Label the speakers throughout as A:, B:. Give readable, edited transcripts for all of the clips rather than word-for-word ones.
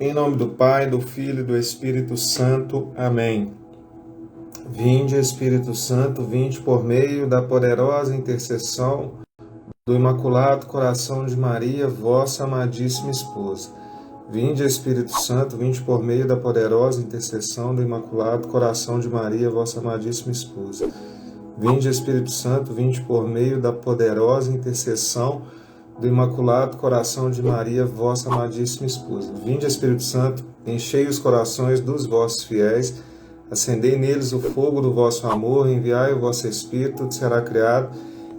A: Em nome do Pai, do Filho e do Espírito Santo. Amém. Vinde, Espírito Santo, vinde por meio da poderosa intercessão do Imaculado Coração de Maria, vossa amadíssima esposa. Vinde, Espírito Santo, vinde por meio da poderosa intercessão do Imaculado Coração de Maria, vossa amadíssima esposa. Vinde, Espírito Santo, vinde por meio da poderosa intercessão do Imaculado Coração de Maria, vossa amadíssima esposa. Vinde, Espírito Santo, enchei os corações dos vossos fiéis, acendei neles o fogo do vosso amor, enviai o vosso Espírito, tudo será criado,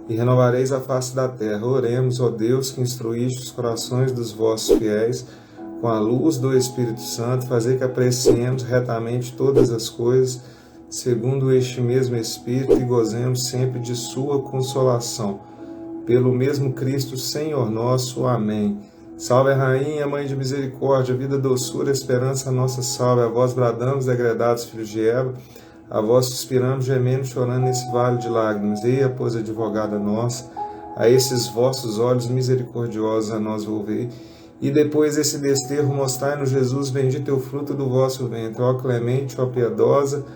A: e renovareis a face da terra. Oremos, ó Deus, que instruíste os corações dos vossos fiéis, com a luz do Espírito Santo, fazer que apreciemos retamente todas as coisas, segundo este mesmo Espírito, e gozemos sempre de sua consolação. Pelo mesmo Cristo, Senhor nosso. Amém. Salve a Rainha, Mãe de Misericórdia, vida, doçura, esperança, nossa salve. A vós bradamos, degredados filhos de Eva, a vós suspiramos, gemendo, chorando nesse vale de lágrimas. Eia, pois, advogada nossa, a esses vossos olhos misericordiosos a nós volvei. E depois desse desterro, mostrai-nos Jesus, bendito é o fruto do vosso ventre. Ó clemente, ó piedosa,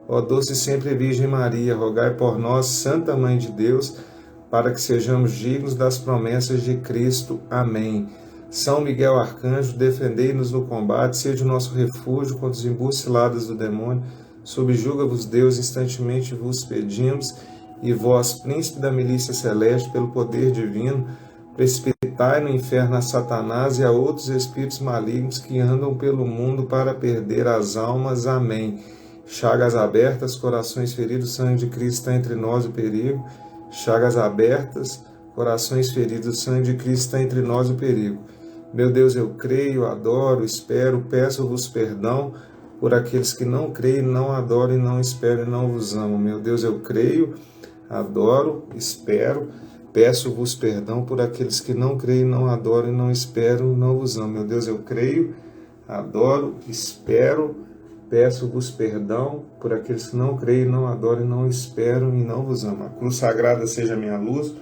A: ó doce sempre Virgem Maria, rogai por nós, Santa Mãe de Deus, para que sejamos dignos das promessas de Cristo. Amém. São Miguel Arcanjo, defendei-nos no combate, seja o nosso refúgio contra os embustes ciladas do demônio. Subjuga-vos Deus, instantemente vos pedimos, e vós, príncipe da milícia celeste, pelo poder divino, precipitai no inferno a Satanás e a outros espíritos malignos que andam pelo mundo para perder as almas. Amém. Chagas abertas, corações feridos, sangue de Cristo está entre nós o perigo. Chagas abertas, corações feridos, o sangue de Cristo está entre nós o perigo. Meu Deus, eu creio, adoro, espero, peço-vos perdão por aqueles que não creem, não adoram e não esperam e não vos amam. Meu Deus, eu creio, adoro, espero, peço-vos perdão por aqueles que não creem, não adoram e não esperam e não vos amam. Meu Deus, eu creio, adoro, espero, peço-vos perdão por aqueles que não creem, não adoram, não esperam e não vos amam. A cruz sagrada seja minha luz,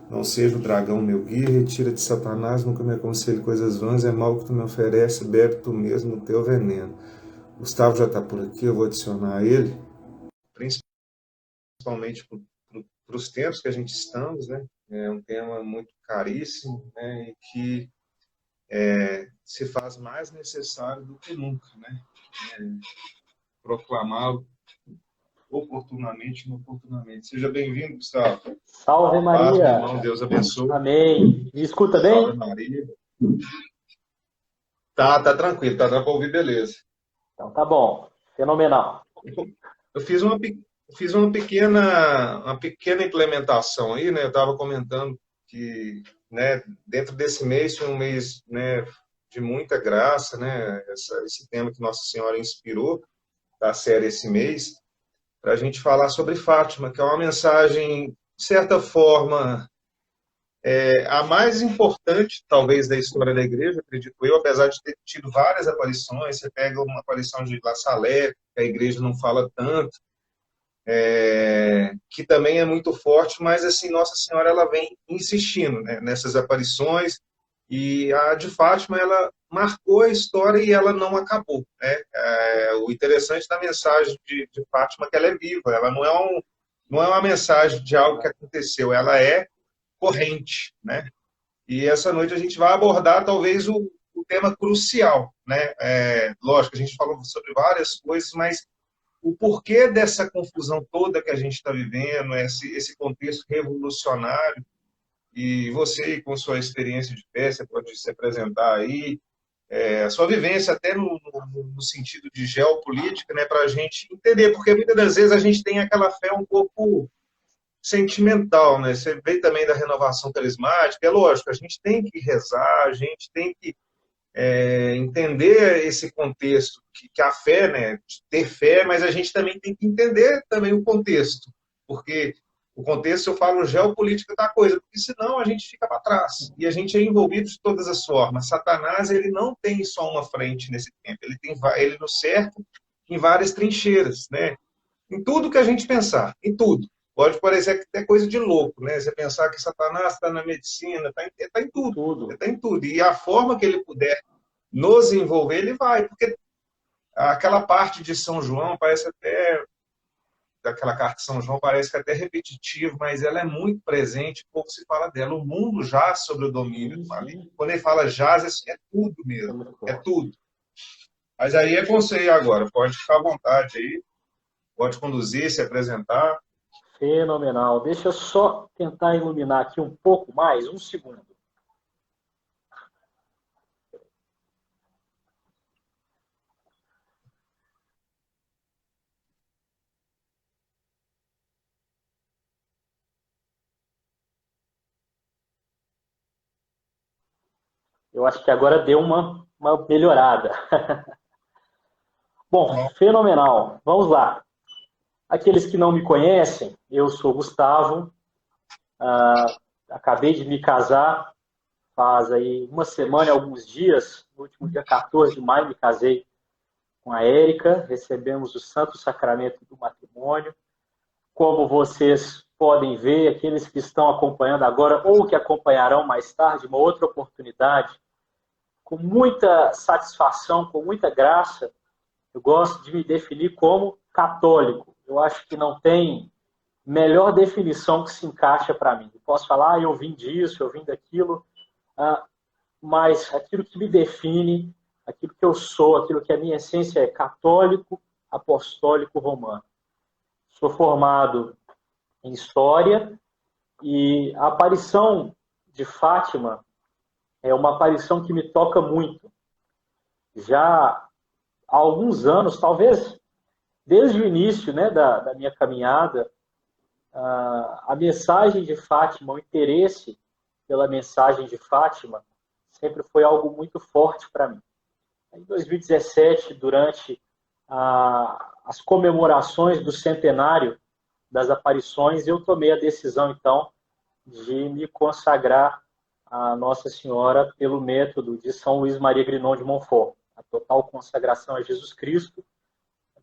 A: não seja o dragão meu guia, retira de Satanás, nunca me aconselhe coisas vãs, é mal que tu me oferece, bebe tu mesmo o teu veneno. Gustavo já está por aqui, eu vou adicionar ele, principalmente para os tempos que a gente estamos, né? É um tema muito caríssimo, né? E que se faz mais necessário do que nunca, né? Proclamá-lo oportunamente e inoportunamente. Seja bem-vindo, Gustavo.
B: Salve Maria.
A: Paz, meu irmão, Deus abençoe.
B: Amém. Me escuta bem?
A: Salve Maria. Tá tranquilo, tá para ouvir, beleza.
B: Então tá bom, fenomenal.
A: Eu fiz uma pequena implementação aí, né? Eu estava comentando que, né, dentro desse mês foi um mês, né, de muita graça, né? Esse tema que Nossa Senhora inspirou da série esse mês, para a gente falar sobre Fátima, que é uma mensagem, de certa forma, a mais importante, talvez, da história da igreja, acredito eu, apesar de ter tido várias aparições. Você pega uma aparição de La Salette, que a igreja não fala tanto, que também é muito forte, mas, assim, Nossa Senhora ela vem insistindo, né, nessas aparições, e a de Fátima, ela marcou a história e ela não acabou, né? O interessante da mensagem de Fátima é que ela é viva, ela não é uma mensagem de algo que aconteceu, ela é corrente, né? E essa noite a gente vai abordar talvez o tema crucial, né? Lógico, a gente falou sobre várias coisas, mas o porquê dessa confusão toda que a gente está vivendo, esse contexto revolucionário, e você, com sua experiência de fé, você pode se apresentar aí, a sua vivência até no sentido de geopolítica, né, para a gente entender, porque muitas das vezes a gente tem aquela fé um pouco sentimental, né? Você veio também da renovação carismática, é lógico, a gente tem que rezar, a gente tem que entender esse contexto, que a fé, né, ter fé, mas a gente também tem que entender também o contexto, porque o contexto, eu falo, geopolítica da coisa, porque senão a gente fica para trás, e a gente é envolvido de todas as formas. Satanás, ele não tem só uma frente nesse tempo, ele nos cerca em várias trincheiras, né? Em tudo que a gente pensar, em tudo. Pode parecer que é coisa de louco, né? Você pensar que Satanás está na medicina, está em tudo. Está em tudo. E a forma que ele puder nos envolver, ele vai, porque aquela parte de São João parece até, daquela carta de São João parece que é até repetitivo, mas ela é muito presente, pouco se fala dela. O mundo jaz sobre o domínio
B: Sim,
A: do maligno.
B: sim.
A: Quando ele fala jaz, assim, é tudo
B: É
A: mesmo,
B: muito
A: é
B: forte.
A: tudo. Mas aí é com você agora, pode ficar à vontade aí, pode conduzir, se apresentar.
B: Fenomenal. Deixa eu só tentar iluminar aqui um pouco mais, um segundo. Eu acho que agora deu uma melhorada. Bom, fenomenal. Vamos lá. Aqueles que não me conhecem, eu sou Gustavo, acabei de me casar faz aí uma semana e alguns dias, no último dia 14 de maio me casei com a Érica, recebemos o santo sacramento do matrimônio. Como vocês podem ver, aqueles que estão acompanhando agora ou que acompanharão mais tarde, uma outra oportunidade, com muita satisfação, com muita graça, eu gosto de me definir como católico. Eu acho que não tem melhor definição que se encaixa para mim. Eu posso falar, eu vim disso, eu vim daquilo, mas aquilo que me define, aquilo que eu sou, aquilo que a minha essência é católico, apostólico, romano. Sou formado em História e a aparição de Fátima é uma aparição que me toca muito. Já há alguns anos, talvez desde o início, né, da minha caminhada, a mensagem de Fátima, o interesse pela mensagem de Fátima, sempre foi algo muito forte para mim. Em 2017, durante as comemorações do centenário das aparições, eu tomei a decisão, então, de me consagrar a Nossa Senhora pelo método de São Luís Maria Grignon de Montfort, a total consagração a Jesus Cristo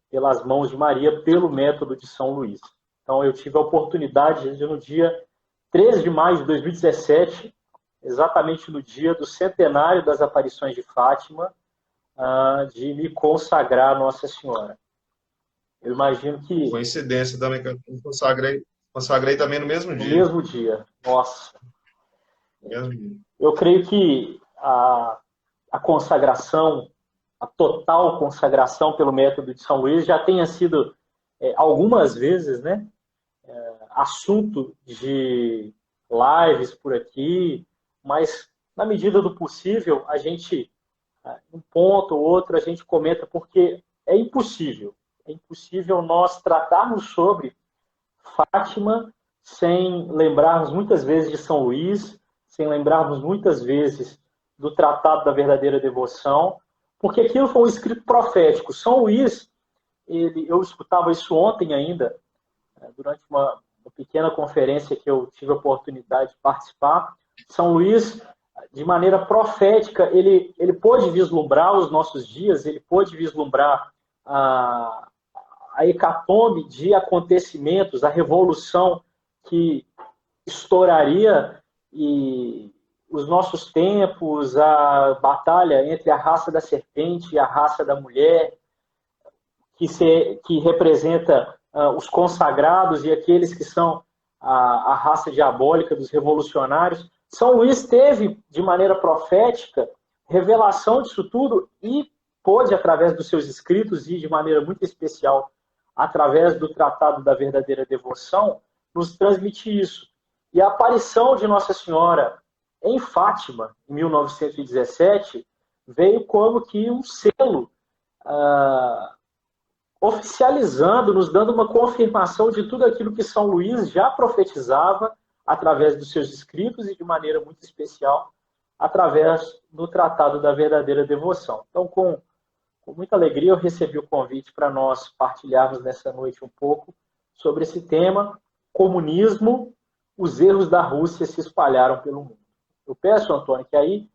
B: pelas mãos de Maria, pelo método de São Luís. Então, eu tive a oportunidade de, no dia 13 de maio de 2017, exatamente no dia do centenário das aparições de Fátima, de me consagrar a Nossa Senhora. Eu imagino que
A: Coincidência também, que eu consagrei também no mesmo
B: no
A: dia.
B: mesmo dia, nossa,
A: Mesmo dia.
B: eu creio que a consagração, a total consagração pelo método de São Luís já tenha sido algumas vezes, né, assunto de lives por aqui, mas na medida do possível a gente, um ponto ou outro, a gente comenta porque é impossível nós tratarmos sobre Fátima sem lembrarmos muitas vezes de São Luís, sem lembrarmos muitas vezes do Tratado da Verdadeira Devoção, porque aquilo foi um escrito profético. São Luís, eu escutava isso ontem ainda, durante uma pequena conferência que eu tive a oportunidade de participar. São Luís, de maneira profética, ele pôde vislumbrar os nossos dias, ele pôde vislumbrar a hecatombe de acontecimentos, a revolução que estouraria e os nossos tempos, a batalha entre a raça da serpente e a raça da mulher, que representa os consagrados e aqueles que são a raça diabólica dos revolucionários. São Luís teve, de maneira profética, revelação disso tudo e pôde, através dos seus escritos e de maneira muito especial, através do Tratado da Verdadeira Devoção, nos transmitir isso. E a aparição de Nossa Senhora em Fátima, em 1917, veio como que um selo oficializando, nos dando uma confirmação de tudo aquilo que São Luís já profetizava através dos seus escritos e de maneira muito especial através do Tratado da Verdadeira Devoção. Então, com muita alegria, eu recebi o convite para nós partilharmos nessa noite um pouco sobre esse tema, comunismo, os erros da Rússia se espalharam pelo mundo. Eu peço, Antônio, que aí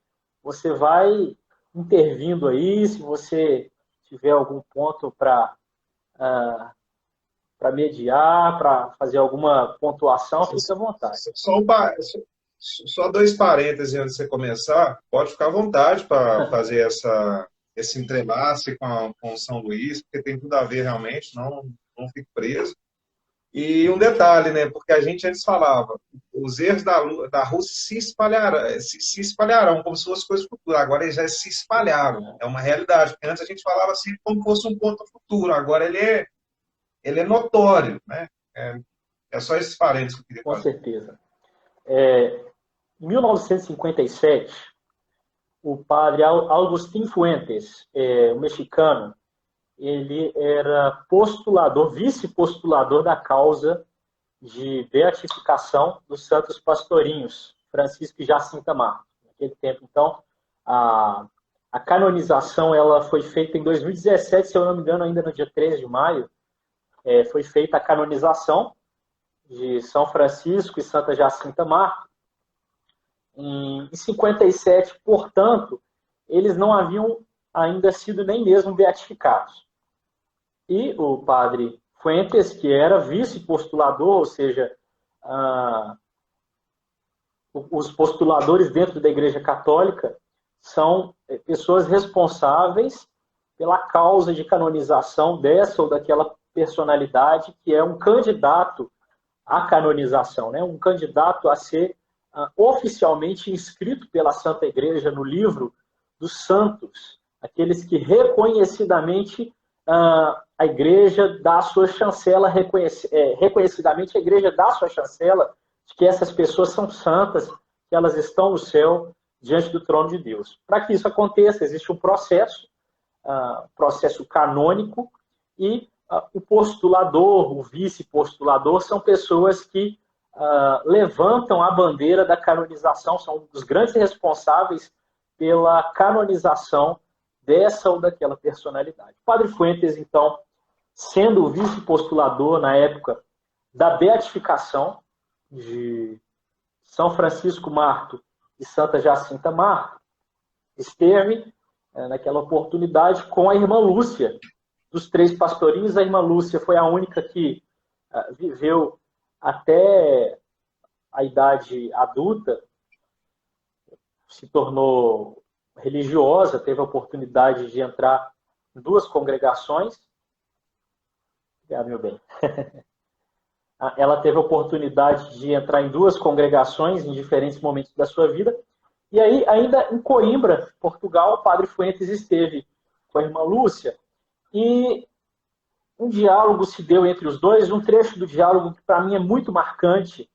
B: você vai intervindo aí, se você tiver algum ponto para mediar, para fazer alguma pontuação, fique à vontade.
A: Só um, Só dois parênteses antes de você começar. Pode ficar à vontade para fazer esse entrelace com São Luís, porque tem tudo a ver realmente, não fico preso. E um detalhe, né? Porque a gente antes falava, os erros da Rússia se espalharão como se fosse coisa futura. Agora eles já se espalharam. É uma realidade. Porque antes a gente falava assim como fosse um ponto futuro. Agora ele é notório, né? É só esses parênteses que eu queria
B: Com
A: fazer.
B: certeza. Em 1957, o padre Agustín Fuentes, um mexicano, ele era postulador, vice-postulador da causa de beatificação dos santos pastorinhos, Francisco e Jacinta Marques. Naquele tempo, então, a canonização ela foi feita em 2017, se eu não me engano, ainda no dia 13 de maio, foi feita a canonização de São Francisco e Santa Jacinta Marques. Em 57, portanto, eles não haviam ainda sido nem mesmo beatificados. E o padre Fuentes, que era vice-postulador, ou seja, os postuladores dentro da Igreja Católica são pessoas responsáveis pela causa de canonização dessa ou daquela personalidade que é um candidato à canonização, né? Um candidato a ser oficialmente inscrito pela Santa Igreja no livro dos santos, aqueles que reconhecidamente a Igreja dá a sua chancela, reconhecidamente a Igreja dá a sua chancela de que essas pessoas são santas, que elas estão no céu diante do trono de Deus. Para que isso aconteça, existe um processo canônico, e o postulador, o vice-postulador, são pessoas que levantam a bandeira da canonização, são os grandes responsáveis pela canonização dessa ou daquela personalidade. O padre Fuentes, então, sendo o vice-postulador na época da beatificação de São Francisco Marto e Santa Jacinta Marto, esteve naquela oportunidade com a irmã Lúcia. Dos 3 pastorinhos, a irmã Lúcia foi a única que viveu até a idade adulta, se tornou religiosa, teve a oportunidade de entrar em 2 congregações. Obrigado, meu bem. Ela teve a oportunidade de entrar em 2 congregações em diferentes momentos da sua vida. E aí, ainda em Coimbra, Portugal, o padre Fuentes esteve com a irmã Lúcia, e um diálogo se deu entre os dois, um trecho do diálogo que para mim é muito marcante,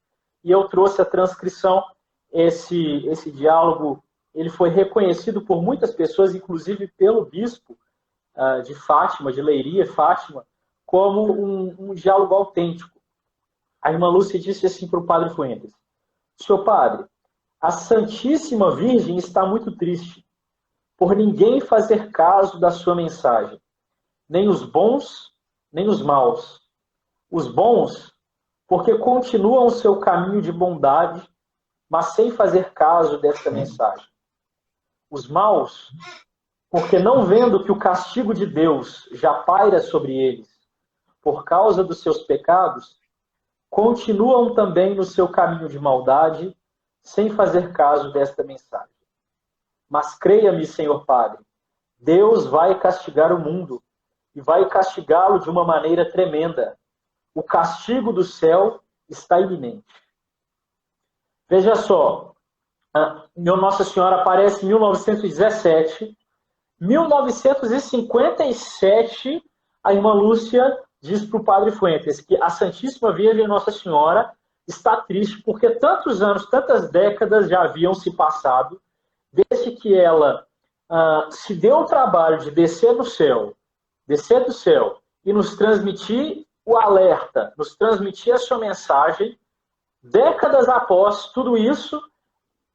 B: e eu trouxe a transcrição. Esse diálogo ele foi reconhecido por muitas pessoas, inclusive pelo bispo de Fátima, de Leiria, Fátima, como um diálogo autêntico. A irmã Lúcia disse assim para o padre Fuentes: "Senhor padre, a Santíssima Virgem está muito triste, por ninguém fazer caso da sua mensagem, nem os bons, nem os maus. Os bons, porque continuam o seu caminho de bondade, mas sem fazer caso desta mensagem. Os maus, porque não vendo que o castigo de Deus já paira sobre eles, por causa dos seus pecados, continuam também no seu caminho de maldade, sem fazer caso desta mensagem. Mas creia-me, Senhor Padre, Deus vai castigar o mundo, e vai castigá-lo de uma maneira tremenda. O castigo do céu está iminente." Veja só, Nossa Senhora aparece em 1917. 1957, a irmã Lúcia diz para o padre Fuentes que a Santíssima Virgem Nossa Senhora está triste porque tantos anos, tantas décadas já haviam se passado desde que ela se deu o trabalho de descer do céu e nos transmitir o alerta, nos transmitir a sua mensagem. Décadas após tudo isso,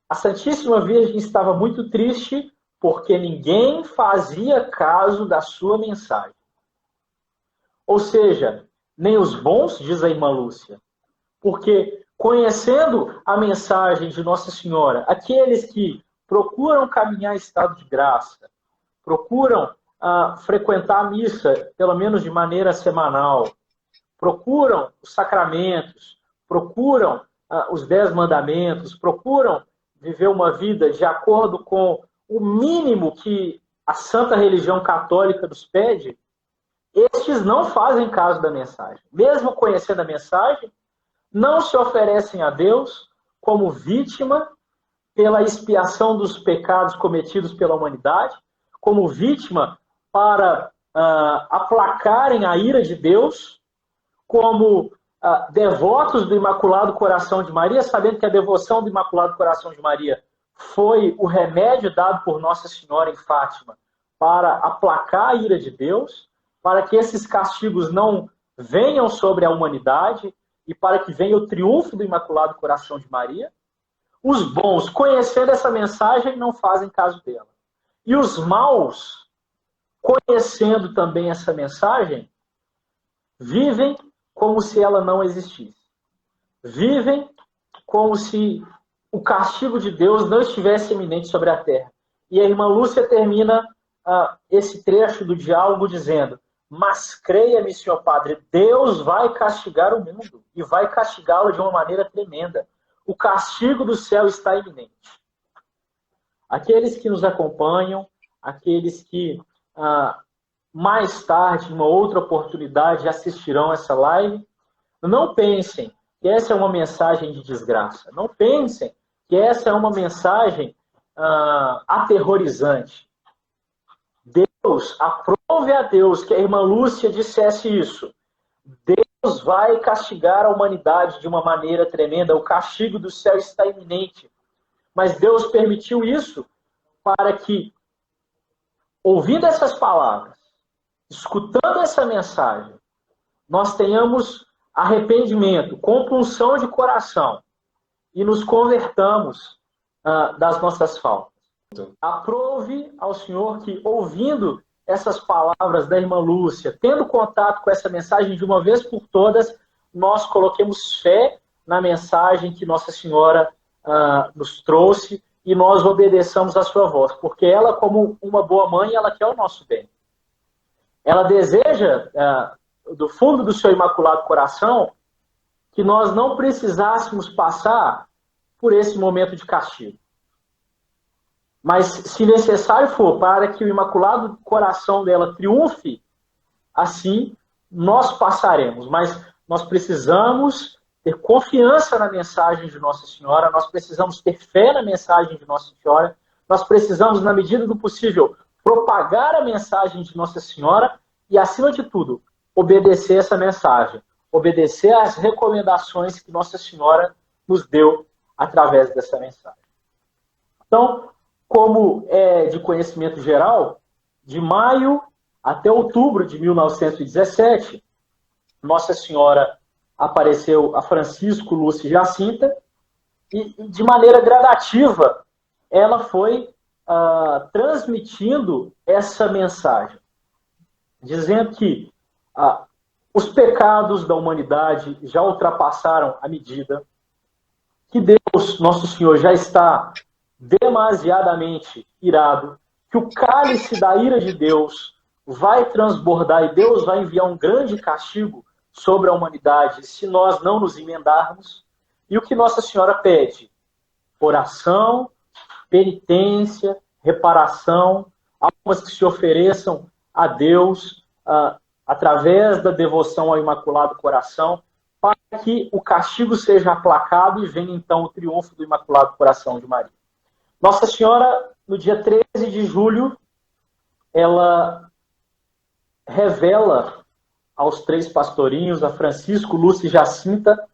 B: a Santíssima Virgem estava muito triste porque ninguém fazia caso da sua mensagem. Ou seja, nem os bons, diz a irmã Lúcia, porque conhecendo a mensagem de Nossa Senhora, aqueles que procuram caminhar em estado de graça, procuram frequentar a missa, pelo menos de maneira semanal, procuram os sacramentos, procuram os 10 mandamentos, procuram viver uma vida de acordo com o mínimo que a santa religião católica nos pede, estes não fazem caso da mensagem. Mesmo conhecendo a mensagem, não se oferecem a Deus como vítima pela expiação dos pecados cometidos pela humanidade, como vítima para aplacarem a ira de Deus, como devotos do Imaculado Coração de Maria, sabendo que a devoção do Imaculado Coração de Maria foi o remédio dado por Nossa Senhora em Fátima para aplacar a ira de Deus, para que esses castigos não venham sobre a humanidade e para que venha o triunfo do Imaculado Coração de Maria. Os bons, conhecendo essa mensagem, não fazem caso dela. E os maus, conhecendo também essa mensagem, vivem como se ela não existisse. Vivem como se o castigo de Deus não estivesse iminente sobre a terra. E a irmã Lúcia termina esse trecho do diálogo dizendo: mas creia-me, senhor padre, Deus vai castigar o mundo e vai castigá-lo de uma maneira tremenda. O castigo do céu está iminente. Aqueles que nos acompanham, aqueles que mais tarde, em uma outra oportunidade, assistirão essa live, não pensem que essa é uma mensagem de desgraça. Não pensem que essa é uma mensagem aterrorizante. Deus, aprove a Deus que a irmã Lúcia dissesse isso. Deus vai castigar a humanidade de uma maneira tremenda. O castigo do céu está iminente. Mas Deus permitiu isso para que, ouvindo essas palavras, escutando essa mensagem, nós tenhamos arrependimento, compunção de coração e nos convertamos das nossas faltas. Aprove ao Senhor que, ouvindo essas palavras da irmã Lúcia, tendo contato com essa mensagem de uma vez por todas, nós coloquemos fé na mensagem que Nossa Senhora nos trouxe e nós obedeçamos a sua voz, porque ela, como uma boa mãe, ela quer o nosso bem. Ela deseja, do fundo do seu Imaculado Coração, que nós não precisássemos passar por esse momento de castigo. Mas, se necessário for, para que o Imaculado Coração dela triunfe, assim nós passaremos. Mas nós precisamos ter confiança na mensagem de Nossa Senhora, nós precisamos ter fé na mensagem de Nossa Senhora, nós precisamos, na medida do possível, propagar a mensagem de Nossa Senhora e, acima de tudo, obedecer essa mensagem, obedecer às recomendações que Nossa Senhora nos deu através dessa mensagem. Então, como é de conhecimento geral, de maio até outubro de 1917, Nossa Senhora apareceu a Francisco, Lúcia e Jacinta, e de maneira gradativa ela foi transmitindo essa mensagem, dizendo que os pecados da humanidade já ultrapassaram a medida, que Deus, Nosso Senhor, já está demasiadamente irado, que o cálice da ira de Deus vai transbordar e Deus vai enviar um grande castigo sobre a humanidade se nós não nos emendarmos. E o que Nossa Senhora pede? Oração, penitência, reparação, almas que se ofereçam a Deus através da devoção ao Imaculado Coração, para que o castigo seja aplacado e venha então o triunfo do Imaculado Coração de Maria. Nossa Senhora, no dia 13 de julho, ela revela aos 3 pastorinhos, a Francisco, Lúcia e Jacinta,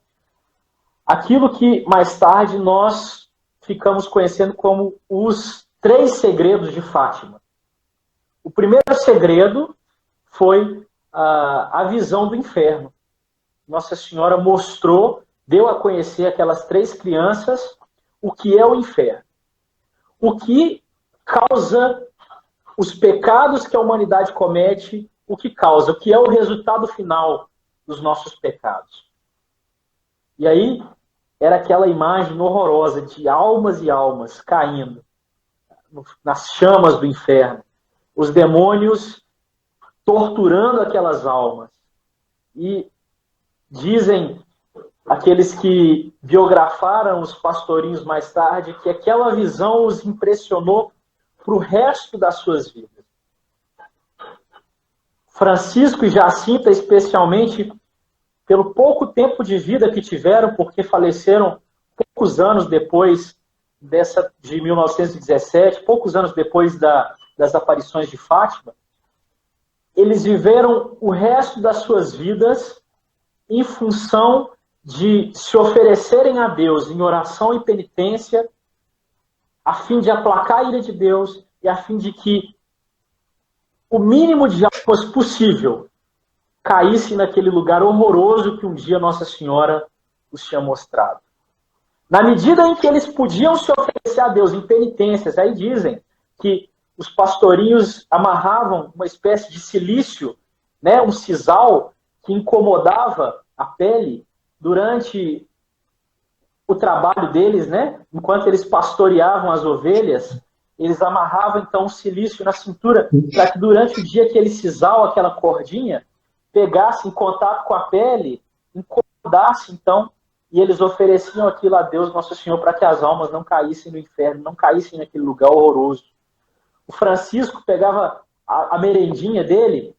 B: aquilo que mais tarde nós ficamos conhecendo como os 3 segredos de Fátima. O primeiro segredo foi a visão do inferno. Nossa Senhora mostrou, deu a conhecer aquelas 3 crianças o que é o inferno. O que causa os pecados que a humanidade comete, o que é o resultado final dos nossos pecados. E aí, era aquela imagem horrorosa de almas e almas caindo nas chamas do inferno. Os demônios torturando aquelas almas. E dizem aqueles que biografaram os pastorinhos mais tarde, que aquela visão os impressionou para o resto das suas vidas. Francisco e Jacinta, especialmente, pelo pouco tempo de vida que tiveram, porque faleceram poucos anos depois de 1917, poucos anos depois das aparições de Fátima, eles viveram o resto das suas vidas em função de se oferecerem a Deus em oração e penitência, a fim de aplacar a ira de Deus e a fim de que o mínimo de almas possível caísse naquele lugar horroroso que um dia Nossa Senhora os tinha mostrado. Na medida em que eles podiam se oferecer a Deus em penitências, aí dizem que os pastorinhos amarravam uma espécie de cilício, né, um sisal que incomodava a pele durante o trabalho deles, né? Enquanto eles pastoreavam as ovelhas, eles amarravam então um cilício na cintura para que durante o dia aquele sisal, aquela cordinha, pegasse em contato com a pele, incomodasse então, e eles ofereciam aquilo a Deus, Nosso Senhor, para que as almas não caíssem no inferno, não caíssem naquele lugar horroroso. O Francisco pegava a merendinha dele,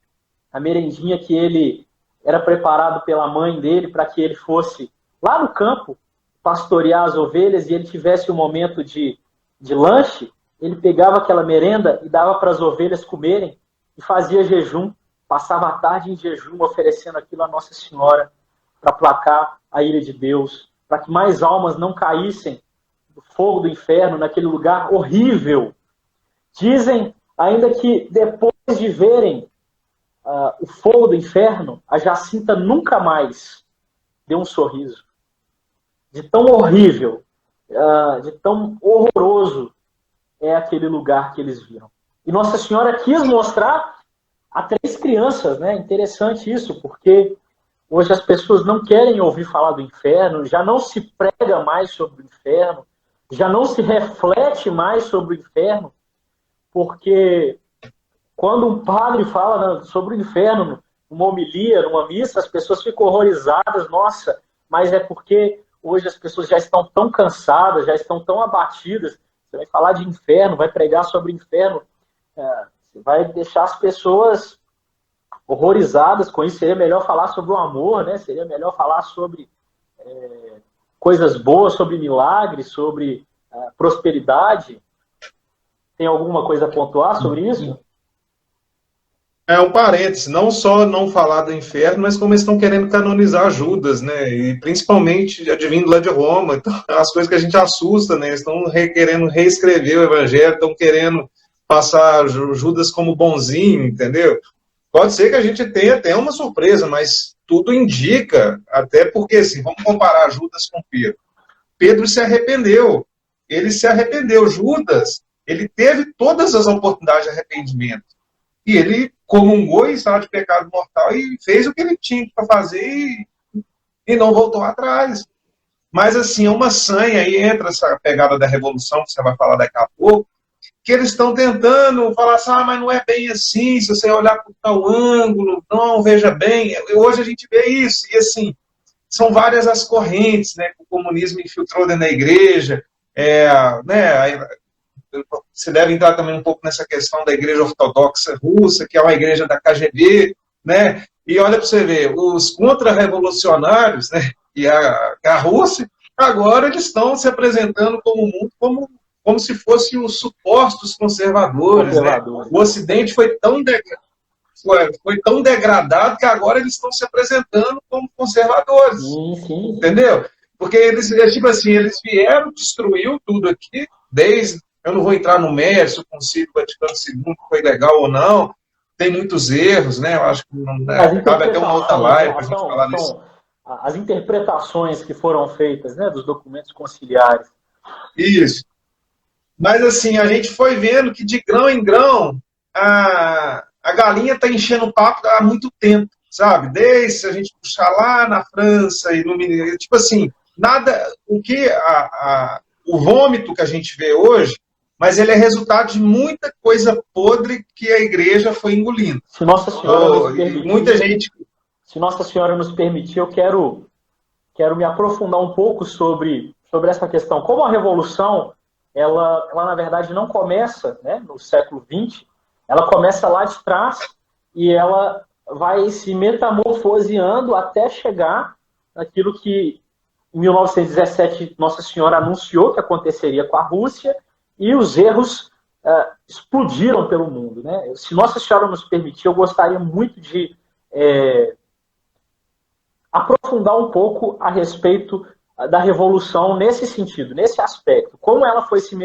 B: a merendinha que ele era preparado pela mãe dele para que ele fosse lá no campo pastorear as ovelhas e ele tivesse um momento de lanche, ele pegava aquela merenda e dava para as ovelhas comerem e fazia jejum, passava a tarde em jejum oferecendo aquilo a Nossa Senhora para aplacar a ira de Deus, para que mais almas não caíssem do fogo do inferno, naquele lugar horrível. Dizem ainda que depois de verem o fogo do inferno, a Jacinta nunca mais deu um sorriso. De tão horrível, de tão horroroso é aquele lugar que eles viram. E Nossa Senhora quis mostrar a 3 crianças, né? Interessante isso, porque hoje as pessoas não querem ouvir falar do inferno, já não se prega mais sobre o inferno, já não se reflete mais sobre o inferno, porque quando um padre fala sobre o inferno, numa homilia, numa missa, as pessoas ficam horrorizadas, nossa, mas é porque hoje as pessoas já estão tão cansadas, já estão tão abatidas. Você vai falar de inferno, vai pregar sobre inferno, você vai deixar as pessoas horrorizadas com isso. Seria melhor falar sobre o amor, né? Seria melhor falar sobre coisas boas, sobre milagres, sobre prosperidade. Tem alguma coisa a pontuar sobre isso?
A: É um parêntese, não só não falar do inferno, mas como eles estão querendo canonizar Judas, né? E principalmente advindo lá de Roma. Então, as coisas que a gente assusta, né? Eles estão querendo reescrever o evangelho, estão querendo passar Judas como bonzinho, entendeu? Pode ser que a gente tenha até uma surpresa, mas tudo indica, até porque, assim, vamos comparar Judas com Pedro. Pedro se arrependeu, ele se arrependeu. Judas, ele teve todas as oportunidades de arrependimento. E ele comungou em estado de pecado mortal e fez o que ele tinha para fazer e não voltou atrás. Mas, assim, é uma sanha, aí entra essa pegada da revolução, que você vai falar daqui a pouco, que eles estão tentando falar assim, mas não é bem assim, se você olhar por tal ângulo, não, veja bem. Hoje a gente vê isso, e assim, são várias as correntes, né, que o comunismo infiltrou dentro da igreja, né, você deve entrar também um pouco nessa questão da igreja ortodoxa russa, que é uma igreja da KGB, né? E olha para você ver, os contra-revolucionários, né? E a Rússia, agora eles estão se apresentando como o mundo como se fossem os supostos conservadores, né? O Ocidente foi tão degradado que agora eles estão se apresentando como conservadores, entendeu? Porque eles, tipo assim, eles vieram, destruiu tudo aqui, eu não vou entrar no mérito, o Concílio Vaticano II foi legal ou não, tem muitos erros, né? Eu acho que cabe até uma outra live para a gente falar disso.
B: As interpretações que foram feitas, né, dos documentos conciliares.
A: Isso. Mas, assim, a gente foi vendo que de grão em grão a galinha está enchendo o papo há muito tempo, sabe? Desde a gente puxar lá na França e no Mineiro, tipo assim, nada, o vômito que a gente vê hoje, mas ele é resultado de muita coisa podre que a igreja foi engolindo.
B: Se Nossa Senhora nos permitir, eu quero quero me aprofundar um pouco sobre essa questão. Como a Revolução, ela na verdade não começa, né, no século XX, ela começa lá de trás e ela vai se metamorfoseando até chegar naquilo que em 1917 Nossa Senhora anunciou que aconteceria com a Rússia e os erros explodiram pelo mundo, né? Se Nossa Senhora nos permitir, eu gostaria muito de aprofundar um pouco a respeito da Revolução nesse sentido, nesse aspecto. Como ela foi se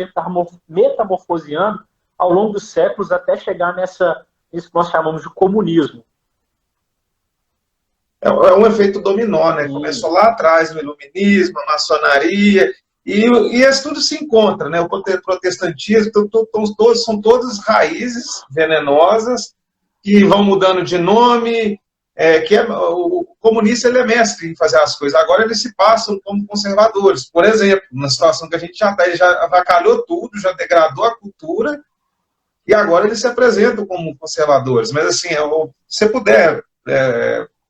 B: metamorfoseando ao longo dos séculos até chegar nisso que nós chamamos de comunismo.
A: É um efeito dominó, né? Começou lá atrás no iluminismo, a maçonaria, e isso tudo se encontra, né? O protestantismo, são todas raízes venenosas que vão mudando de nome, o comunista ele é mestre em fazer as coisas. Agora eles se passam como conservadores. Por exemplo, na situação que a gente já está, ele já avacalhou tudo, já degradou a cultura, e agora eles se apresentam como conservadores. Mas assim, se você puder,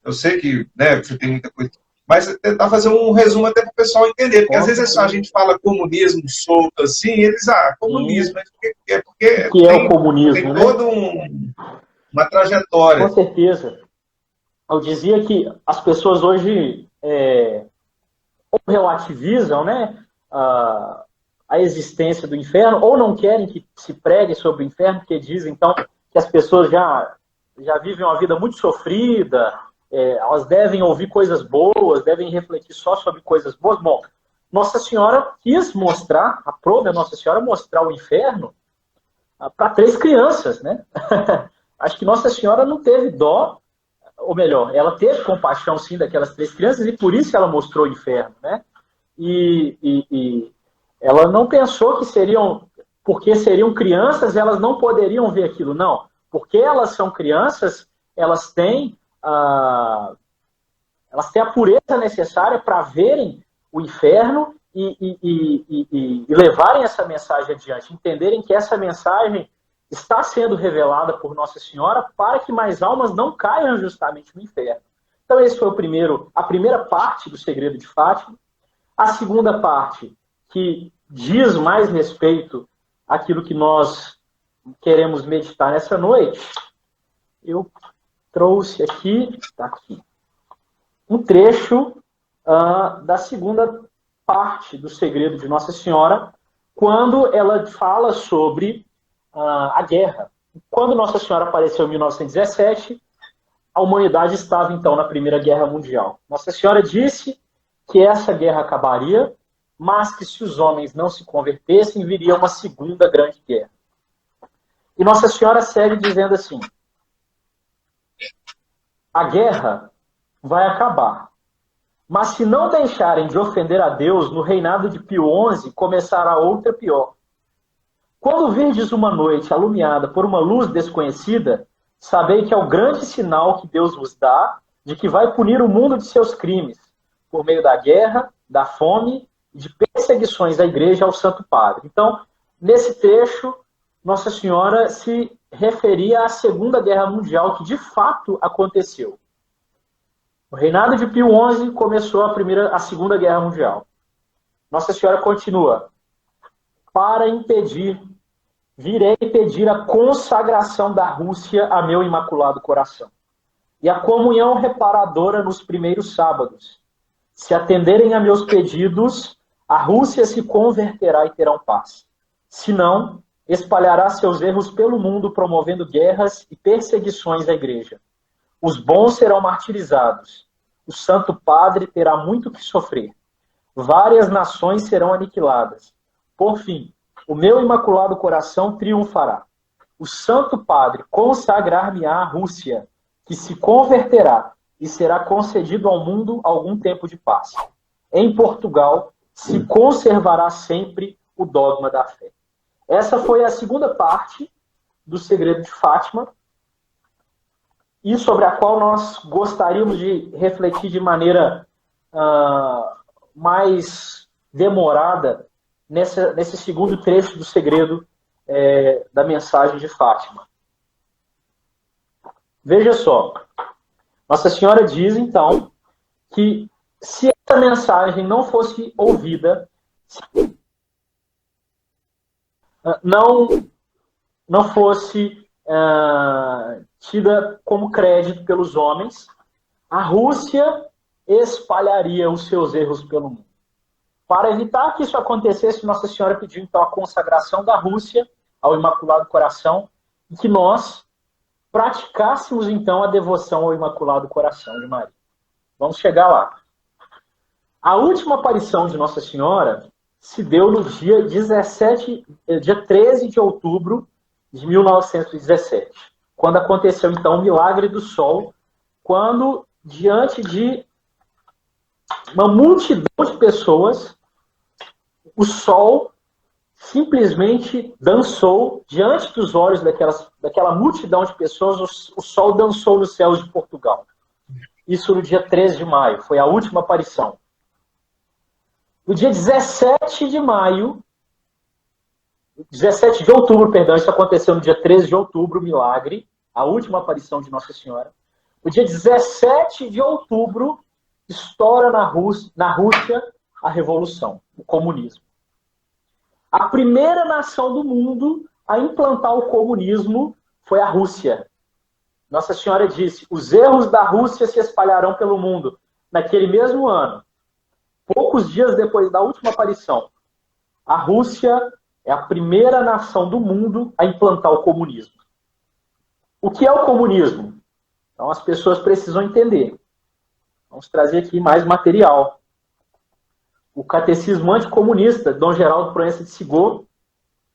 A: eu sei que, né, você tem muita coisa, mas tentar fazer um resumo até para o pessoal entender, porque às vezes a gente fala comunismo solto assim, eles, comunismo, porque
B: que é o comunismo,
A: tem
B: né?
A: toda uma trajetória.
B: Com certeza. Eu dizia que as pessoas hoje relativizam, né, a existência do inferno, ou não querem que se pregue sobre o inferno, porque dizem, então, que as pessoas já vivem uma vida muito sofrida, elas devem ouvir coisas boas, devem refletir só sobre coisas boas. Bom, Nossa Senhora quis mostrar, aprove a Nossa Senhora mostrar o inferno para 3 crianças, né? Acho que Nossa Senhora não teve dó, ou melhor, ela teve compaixão, sim, daquelas 3 crianças, e por isso ela mostrou o inferno, né? E ela não pensou que porque seriam crianças, elas não poderiam ver aquilo, não. Porque elas são crianças, elas têm a pureza necessária para verem o inferno e levarem essa mensagem adiante, entenderem que essa mensagem está sendo revelada por Nossa Senhora para que mais almas não caiam justamente no inferno. Então esse foi a primeira parte do segredo de Fátima. A segunda parte, que diz mais respeito àquilo que nós queremos meditar nessa noite, eu trouxe aqui, está aqui, um trecho da segunda parte do segredo de Nossa Senhora, quando ela fala sobre a guerra. Quando Nossa Senhora apareceu em 1917, a humanidade estava então na Primeira Guerra Mundial. Nossa Senhora disse que essa guerra acabaria, mas que se os homens não se convertessem, viria uma segunda grande guerra. E Nossa Senhora segue dizendo assim: a guerra vai acabar, mas se não deixarem de ofender a Deus, no reinado de Pio XI começará outra pior. Quando virdes uma noite alumiada por uma luz desconhecida, sabei que é o grande sinal que Deus vos dá de que vai punir o mundo de seus crimes, por meio da guerra, da fome e de perseguições à Igreja e ao Santo Padre. Então, nesse trecho, Nossa Senhora se referia à Segunda Guerra Mundial, que de fato aconteceu. O reinado de Pio XI começou a Segunda Guerra Mundial. Nossa Senhora continua: para impedir, virei pedir a consagração da Rússia a meu Imaculado Coração e a comunhão reparadora nos primeiros sábados. Se atenderem a meus pedidos, a Rússia se converterá e terão paz. Se não, espalhará seus erros pelo mundo, promovendo guerras e perseguições à Igreja. Os bons serão martirizados. O Santo Padre terá muito que sofrer. Várias nações serão aniquiladas. Por fim, o meu Imaculado Coração triunfará. O Santo Padre consagrar-me-á a Rússia, que se converterá e será concedido ao mundo algum tempo de paz. Em Portugal, se conservará sempre o dogma da fé. Essa foi a segunda parte do Segredo de Fátima, e sobre a qual nós gostaríamos de refletir de maneira mais demorada nesse segundo trecho do segredo da mensagem de Fátima. Veja só, Nossa Senhora diz, então, que se essa mensagem não fosse ouvida, não fosse tida como crédito pelos homens, a Rússia espalharia os seus erros pelo mundo. Para evitar que isso acontecesse, Nossa Senhora pediu então a consagração da Rússia ao Imaculado Coração e que nós praticássemos então a devoção ao Imaculado Coração de Maria. Vamos chegar lá. A última aparição de Nossa Senhora se deu no dia 13 de outubro de 1917, quando aconteceu então o milagre do sol, quando diante de uma multidão de pessoas, o sol simplesmente dançou diante dos olhos daquela multidão de pessoas, o sol dançou nos céus de Portugal. Isso no dia 13 de maio, foi a última aparição. No dia 17 de outubro, perdão, isso aconteceu no dia 13 de outubro, o milagre, a última aparição de Nossa Senhora. No dia 17 de outubro, estoura na Rússia a Revolução, o comunismo. A primeira nação do mundo a implantar o comunismo foi a Rússia. Nossa Senhora disse, os erros da Rússia se espalharão pelo mundo. Naquele mesmo ano, poucos dias depois da última aparição, a Rússia é a primeira nação do mundo a implantar o comunismo. O que é o comunismo? Então as pessoas precisam entender. Vamos trazer aqui mais material. O Catecismo Anticomunista, Dom Geraldo Proença de Sigor,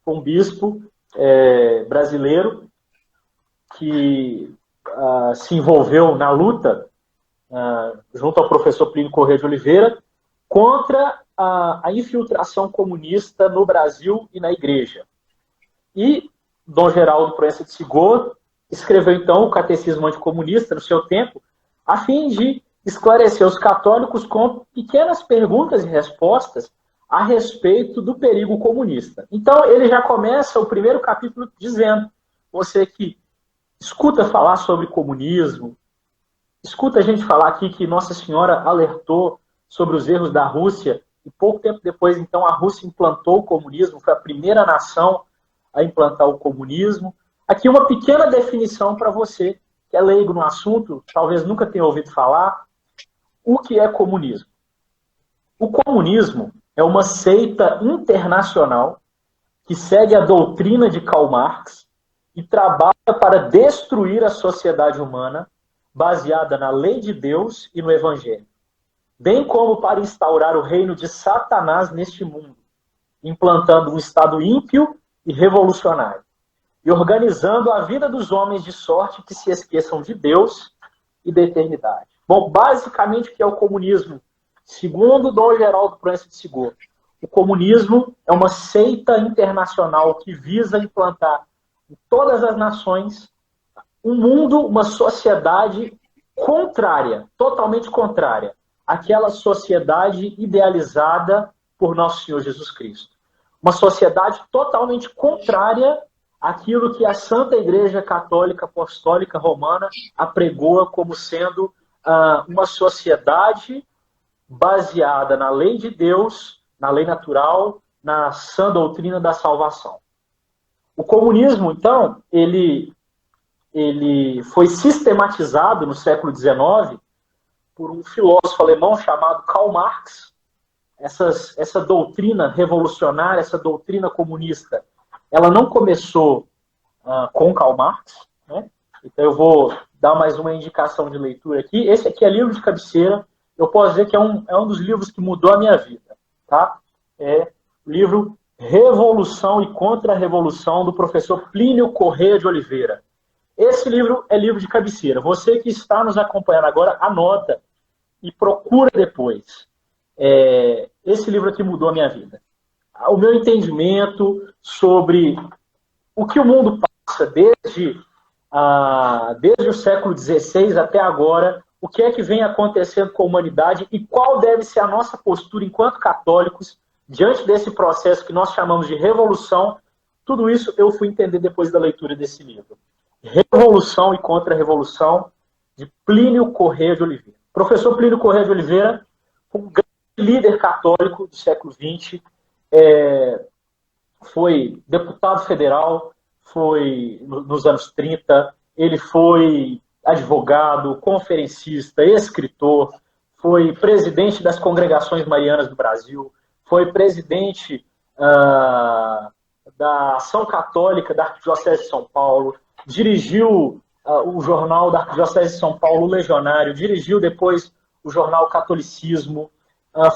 B: um bispo brasileiro que se envolveu na luta junto ao professor Plínio Corrêa de Oliveira contra a infiltração comunista no Brasil e na Igreja. E Dom Geraldo Proença de Sigor escreveu, então, o Catecismo Anticomunista no seu tempo, a fim de esclarecer os católicos com pequenas perguntas e respostas a respeito do perigo comunista. Então, ele já começa o primeiro capítulo dizendo, você que escuta falar sobre comunismo, escuta a gente falar aqui que Nossa Senhora alertou sobre os erros da Rússia, e pouco tempo depois, então, a Rússia implantou o comunismo, foi a primeira nação a implantar o comunismo. Aqui uma pequena definição para você, que é leigo no assunto, talvez nunca tenha ouvido falar. O que é comunismo? O comunismo é uma seita internacional que segue a doutrina de Karl Marx e trabalha para destruir a sociedade humana baseada na lei de Deus e no Evangelho, bem como para instaurar o reino de Satanás neste mundo, implantando um Estado ímpio e revolucionário, e organizando a vida dos homens de sorte que se esqueçam de Deus e da eternidade. Bom, basicamente o que é o comunismo? Segundo Dom Geraldo Proença de Sigor, o comunismo é uma seita internacional que visa implantar em todas as nações um mundo, uma sociedade contrária, totalmente contrária, àquela sociedade idealizada por Nosso Senhor Jesus Cristo. Uma sociedade totalmente contrária àquilo que a Santa Igreja Católica Apostólica Romana apregoa como sendo uma sociedade baseada na lei de Deus, na lei natural, na sã doutrina da salvação. O comunismo, então, ele foi sistematizado no século XIX por um filósofo alemão chamado Karl Marx. Essa doutrina revolucionária, essa doutrina comunista, ela não começou com Karl Marx, né? Então eu vou dar mais uma indicação de leitura aqui. Esse aqui é livro de cabeceira. Eu posso dizer que é um dos livros que mudou a minha vida. Tá? É o livro Revolução e Contra-Revolução, do professor Plínio Corrêa de Oliveira. Esse livro é livro de cabeceira. Você que está nos acompanhando agora, anota e procura depois. Esse livro aqui mudou a minha vida. O meu entendimento sobre o que o mundo passa desde o século XVI até agora, o que é que vem acontecendo com a humanidade e qual deve ser a nossa postura enquanto católicos diante desse processo que nós chamamos de revolução. Tudo isso eu fui entender depois da leitura desse livro. Revolução e Contra-Revolução, de Plínio Corrêa de Oliveira. Professor Plínio Corrêa de Oliveira foi um grande líder católico do século XX, foi deputado federal, foi nos anos 30, ele foi advogado, conferencista, escritor, foi presidente das Congregações Marianas do Brasil, foi presidente da Ação Católica da Arquidiocese de São Paulo, dirigiu o jornal da Arquidiocese de São Paulo, o Legionário, dirigiu depois o jornal Catolicismo,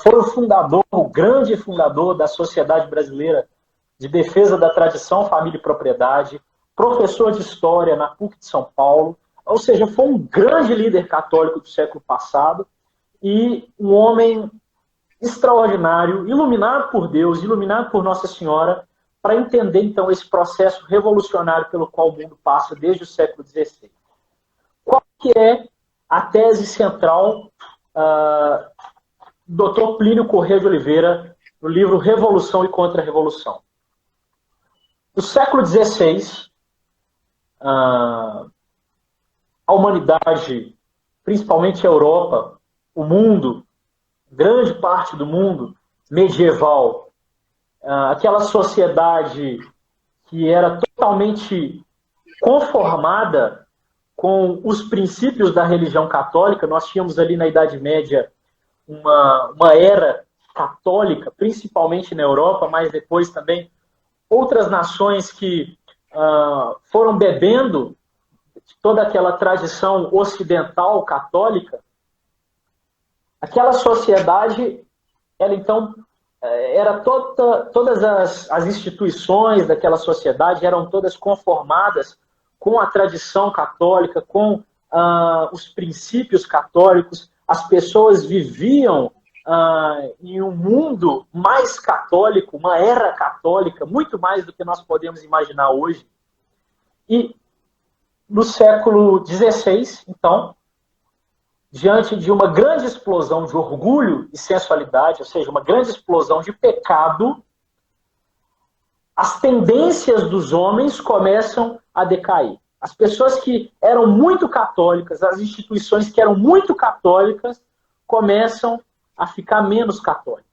B: foi o fundador, o grande fundador da Sociedade Brasileira de Defesa da Tradição, Família e Propriedade, professor de História na PUC de São Paulo, ou seja, foi um grande líder católico do século passado e um homem extraordinário, iluminado por Deus, iluminado por Nossa Senhora, para entender, então, esse processo revolucionário pelo qual o mundo passa desde o século XVI. Qual que é a tese central do Dr. Plínio Corrêa de Oliveira no livro Revolução e Contra-Revolução? No século XVI, a humanidade, principalmente a Europa, o mundo, grande parte do mundo medieval, aquela sociedade que era totalmente conformada com os princípios da religião católica. Nós tínhamos ali na Idade Média uma era católica, principalmente na Europa, mas depois também outras nações que foram bebendo de toda aquela tradição ocidental católica. Aquela sociedade, ela então, todas as instituições daquela sociedade eram todas conformadas com a tradição católica, com os princípios católicos. As pessoas viviam em um mundo mais católico, uma era católica, muito mais do que nós podemos imaginar hoje. E no século XVI, então, diante de uma grande explosão de orgulho e sensualidade, ou seja, uma grande explosão de pecado, as tendências dos homens começam a decair. As pessoas que eram muito católicas, as instituições que eram muito católicas, começam a ficar menos católicas.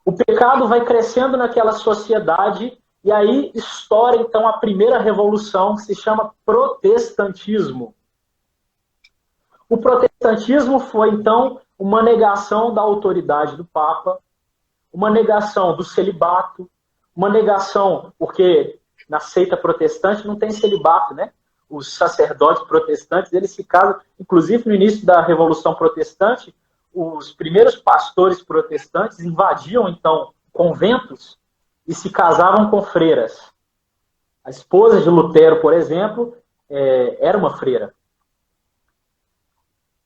B: O pecado vai crescendo naquela sociedade e aí estoura, então, a primeira revolução, que se chama protestantismo. O protestantismo foi, então, uma negação da autoridade do Papa, uma negação do celibato, uma negação, porque na seita protestante não tem celibato, né? Os sacerdotes protestantes, eles se casam, inclusive no início da Revolução Protestante, os primeiros pastores protestantes invadiam, então, conventos e se casavam com freiras. A esposa de Lutero, por exemplo, era uma freira.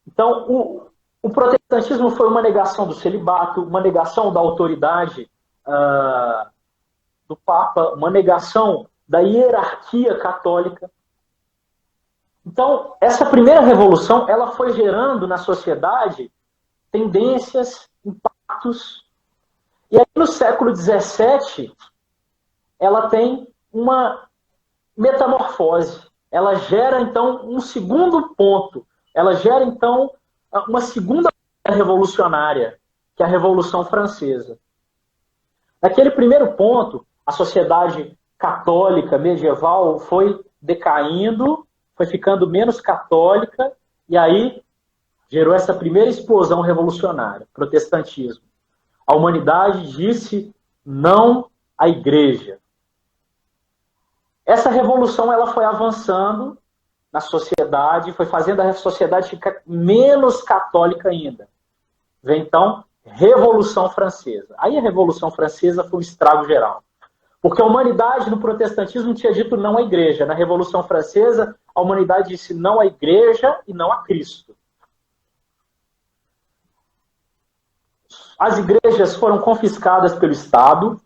B: Então, o protestantismo foi uma negação do celibato, uma negação da autoridade do Papa, uma negação da hierarquia católica. Então, essa primeira revolução, ela foi gerando na sociedade tendências, impactos. E aí, no século XVII, ela tem uma metamorfose. Ela gera, então, um segundo ponto. Ela gera, então, uma segunda revolucionária, que é a Revolução Francesa. Naquele primeiro ponto, a sociedade católica medieval foi decaindo, foi ficando menos católica, e aí gerou essa primeira explosão revolucionária, protestantismo. A humanidade disse não à igreja. Essa revolução ela foi avançando na sociedade, foi fazendo a sociedade ficar menos católica ainda. Vem, então, Revolução Francesa. Aí a Revolução Francesa foi um estrago geral. Porque a humanidade no protestantismo tinha dito não à igreja. Na Revolução Francesa, a humanidade disse não à igreja e não a Cristo. As igrejas foram confiscadas pelo Estado,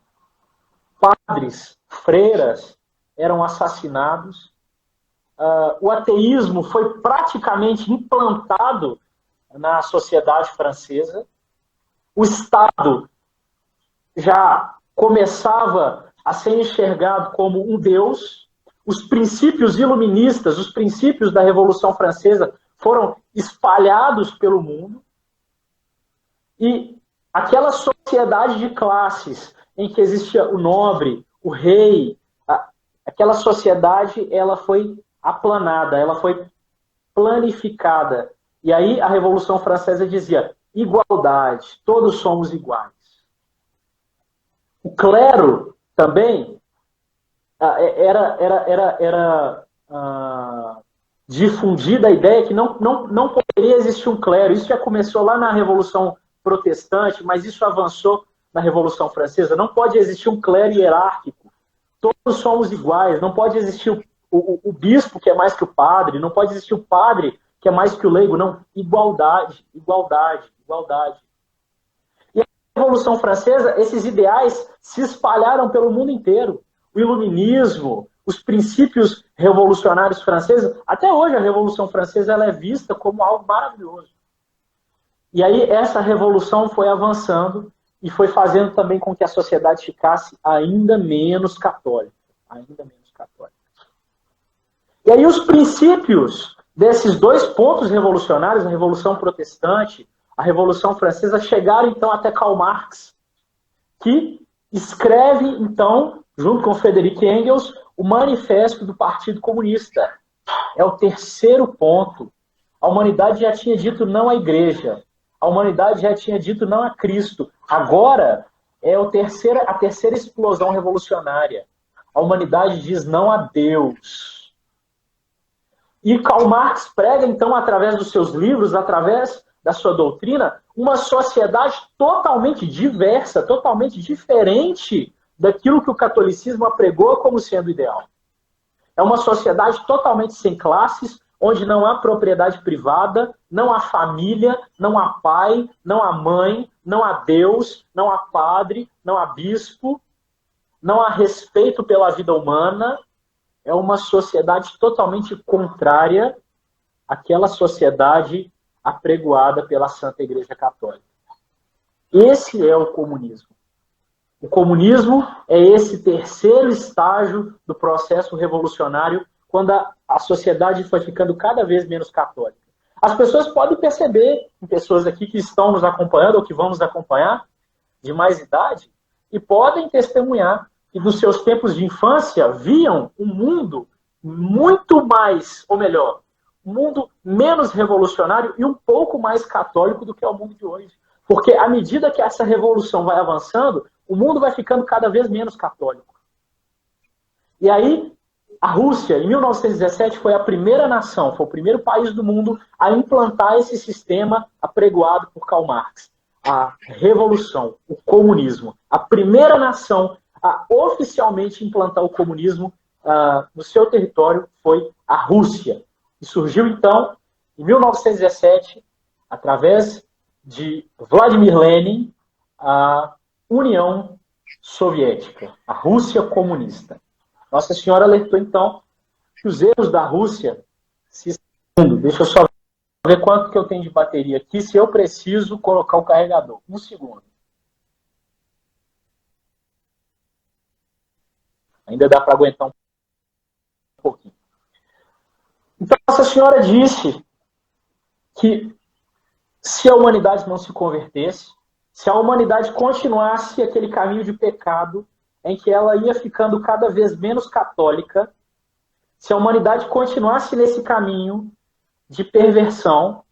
B: padres, freiras eram assassinados, o ateísmo foi praticamente implantado na sociedade francesa, o Estado já começava a ser enxergado como um deus, os princípios iluministas, os princípios da Revolução Francesa foram espalhados pelo mundo, E aquela sociedade de classes em que existia o nobre, o rei, aquela sociedade, ela foi aplanada, ela foi planificada. E aí a Revolução Francesa dizia igualdade, todos somos iguais. O clero também era difundida a ideia que não poderia existir um clero. Isso já começou lá na Revolução Protestante, mas isso avançou na Revolução Francesa. Não pode existir um clero hierárquico. Todos somos iguais. Não pode existir o bispo que é mais que o padre. Não pode existir o padre que é mais que o leigo. Não. Igualdade, igualdade, igualdade. E na Revolução Francesa, esses ideais se espalharam pelo mundo inteiro. O iluminismo, os princípios revolucionários franceses, até hoje a Revolução Francesa ela é vista como algo maravilhoso. E aí essa revolução foi avançando e foi fazendo também com que a sociedade ficasse ainda menos católica. Ainda menos católica. E aí os princípios desses dois pontos revolucionários, a Revolução Protestante, a Revolução Francesa, chegaram então até Karl Marx, que escreve então, junto com Friedrich Engels, o Manifesto do Partido Comunista. É o terceiro ponto. A humanidade já tinha dito não à igreja. A humanidade já tinha dito não a Cristo. Agora é a terceira explosão revolucionária. A humanidade diz não a Deus. E Karl Marx prega, então, através dos seus livros, através da sua doutrina, uma sociedade totalmente diversa, totalmente diferente daquilo que o catolicismo apregou como sendo ideal. É uma sociedade totalmente sem classes, onde não há propriedade privada, não há família, não há pai, não há mãe, não há Deus, não há padre, não há bispo, não há respeito pela vida humana. É uma sociedade totalmente contrária àquela sociedade apregoada pela Santa Igreja Católica. Esse é o comunismo. O comunismo é esse terceiro estágio do processo revolucionário, quando a sociedade foi ficando cada vez menos católica. As pessoas podem perceber, em pessoas aqui que estão nos acompanhando ou que vão nos acompanhar, de mais idade, e podem testemunhar que nos seus tempos de infância viam um mundo muito mais, ou melhor, um mundo menos revolucionário e um pouco mais católico do que é o mundo de hoje. Porque à medida que essa revolução vai avançando, o mundo vai ficando cada vez menos católico. E aí, a Rússia, em 1917, foi a primeira nação, foi o primeiro país do mundo a implantar esse sistema apregoado por Karl Marx. A revolução, o comunismo. A primeira nação a oficialmente implantar o comunismo no seu território foi a Rússia. E surgiu, então, em 1917, através de Vladimir Lenin, a União Soviética, a Rússia comunista. Nossa Senhora alertou, então, que os erros da Rússia se expandem. Deixa eu só ver quanto que eu tenho de bateria aqui, se eu preciso colocar o carregador. Um segundo. Ainda dá para aguentar um pouquinho. Então, Nossa Senhora disse que se a humanidade não se convertesse, se a humanidade continuasse aquele caminho de pecado, em que ela ia ficando cada vez menos católica, se a humanidade continuasse nesse caminho de perversão,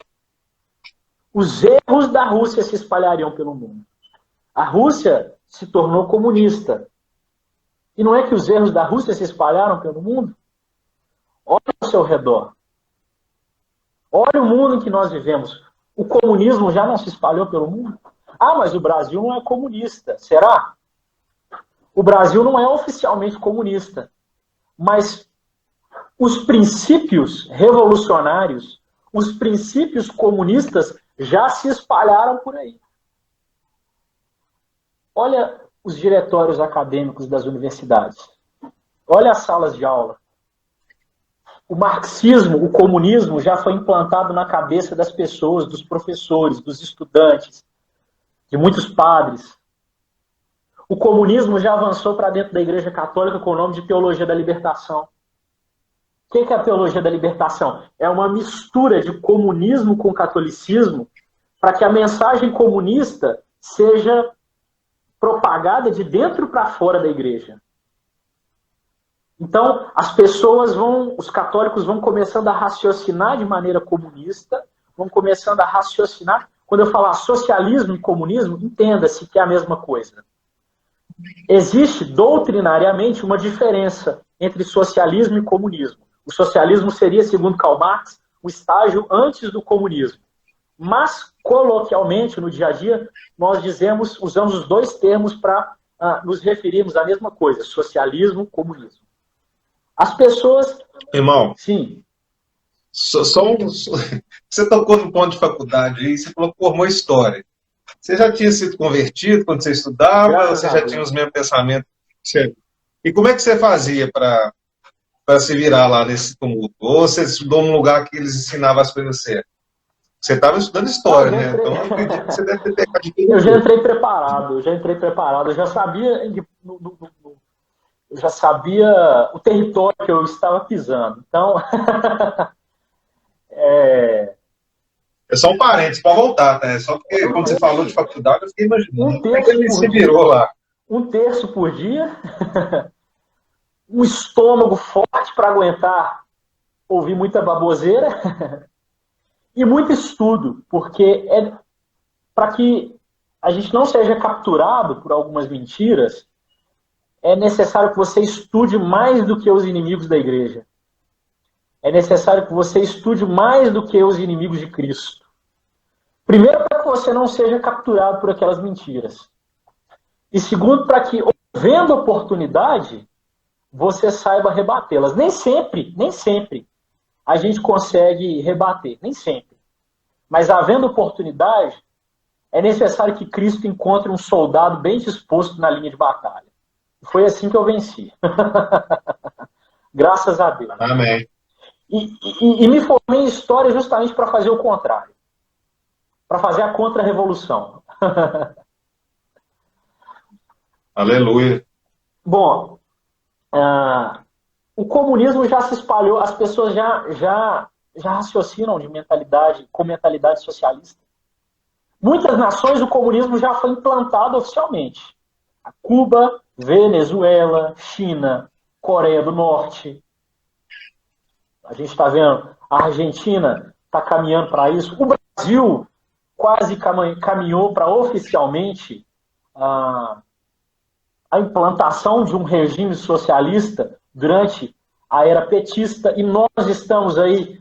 B: os erros da Rússia se espalhariam pelo mundo. A Rússia se tornou comunista. E não é que os erros da Rússia se espalharam pelo mundo? Olha ao seu redor. Olha o mundo em que nós vivemos. O comunismo já não se espalhou pelo mundo? Ah, mas o Brasil não é comunista. Será? O Brasil não é oficialmente comunista. Mas os princípios revolucionários, os princípios comunistas já se espalharam por aí. Olha os diretórios acadêmicos das universidades. Olha as salas de aula. O marxismo, o comunismo já foi implantado na cabeça das pessoas, dos professores, dos estudantes, de muitos padres. O comunismo já avançou para dentro da Igreja Católica com o nome de Teologia da Libertação. O que é a Teologia da Libertação? É uma mistura de comunismo com catolicismo para que a mensagem comunista seja propagada de dentro para fora da igreja. Então, os católicos vão começando a raciocinar de maneira comunista, vão começando a raciocinar. Quando eu falar socialismo e comunismo, entenda-se que é a mesma coisa. Existe doutrinariamente uma diferença entre socialismo e comunismo. O socialismo seria, segundo Karl Marx, o estágio antes do comunismo. Mas, coloquialmente, no dia a dia, nós usamos os dois termos para nos referirmos à mesma coisa, socialismo e comunismo. As pessoas...
A: Irmão,
B: sim.
A: Você tocou no ponto de faculdade aí, você falou que formou história. Você já tinha sido convertido quando você estudava? Ou você já tinha os mesmos pensamentos? E como é que você fazia para se virar lá nesse tumulto? Ou você estudou num lugar que eles ensinavam as coisas certas? Você estava estudando história, né? Então eu acredito que você deve ter pegado de tudo.
B: Eu já entrei preparado, eu já sabia o território que eu estava pisando. Então,
A: É só um parênteses para voltar, né? Só porque quando você falou de faculdade, eu fiquei imaginando como é que ele se virou lá.
B: 1/3 por dia, um estômago forte para aguentar ouvir muita baboseira e muito estudo, porque para que a gente não seja capturado por algumas mentiras, é necessário que você estude mais do que os inimigos da igreja. É necessário que você estude mais do que os inimigos de Cristo. Primeiro, para que você não seja capturado por aquelas mentiras. E segundo, para que, vendo oportunidade, você saiba rebatê-las. Nem sempre a gente consegue rebater. Nem sempre. Mas, havendo oportunidade, é necessário que Cristo encontre um soldado bem disposto na linha de batalha. Foi assim que eu venci. Graças a Deus.
A: Amém.
B: E me formei em história justamente para fazer o contrário. Para fazer a contra-revolução.
A: Aleluia.
B: Bom, o comunismo já se espalhou, as pessoas já raciocinam com mentalidade socialista. Muitas nações o comunismo já foi implantado oficialmente. Cuba, Venezuela, China, Coreia do Norte. A gente está vendo, a Argentina está caminhando para isso. O Brasil quase caminhou para oficialmente a implantação de um regime socialista durante a era petista, e nós estamos aí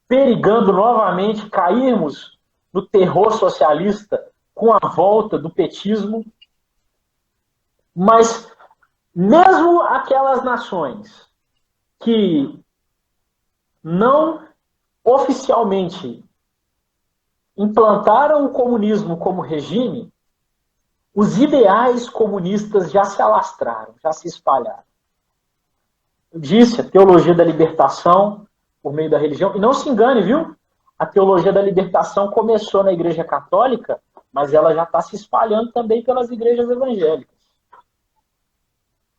B: perigando novamente cairmos no terror socialista com a volta do petismo. Mas mesmo aquelas nações que não oficialmente implantaram o comunismo como regime, os ideais comunistas já se alastraram, já se espalharam. Eu disse, a teologia da libertação por meio da religião, e não se engane, viu? A teologia da libertação começou na Igreja Católica, mas ela já está se espalhando também pelas igrejas evangélicas.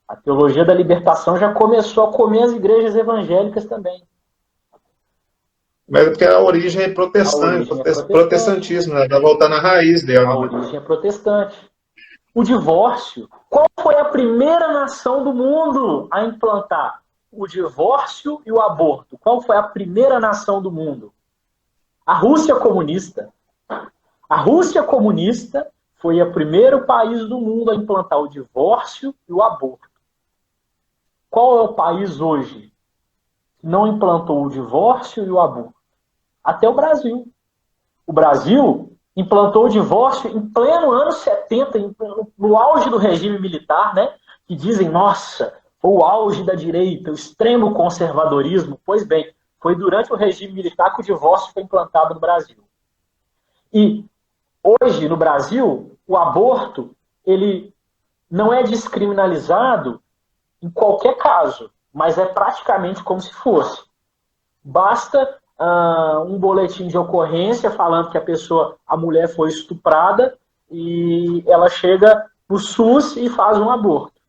B: A teologia da libertação já começou a comer as igrejas evangélicas também.
A: Mas porque a origem é protestante, protestantismo, né? Vai voltar na raiz dela.
B: A origem é protestante. O divórcio, qual foi a primeira nação do mundo a implantar o divórcio e o aborto? Qual foi a primeira nação do mundo? A Rússia comunista. A Rússia comunista foi o primeiro país do mundo a implantar o divórcio e o aborto. Qual é o país hoje que não implantou o divórcio e o aborto? Até o Brasil. O Brasil implantou o divórcio em pleno ano 70, no auge do regime militar, né? Que dizem, nossa, foi o auge da direita, o extremo conservadorismo. Pois bem, foi durante o regime militar que o divórcio foi implantado no Brasil. E hoje, no Brasil, o aborto, ele não é descriminalizado em qualquer caso, mas é praticamente como se fosse. Basta um boletim de ocorrência falando que a mulher foi estuprada e ela chega no SUS e faz um aborto.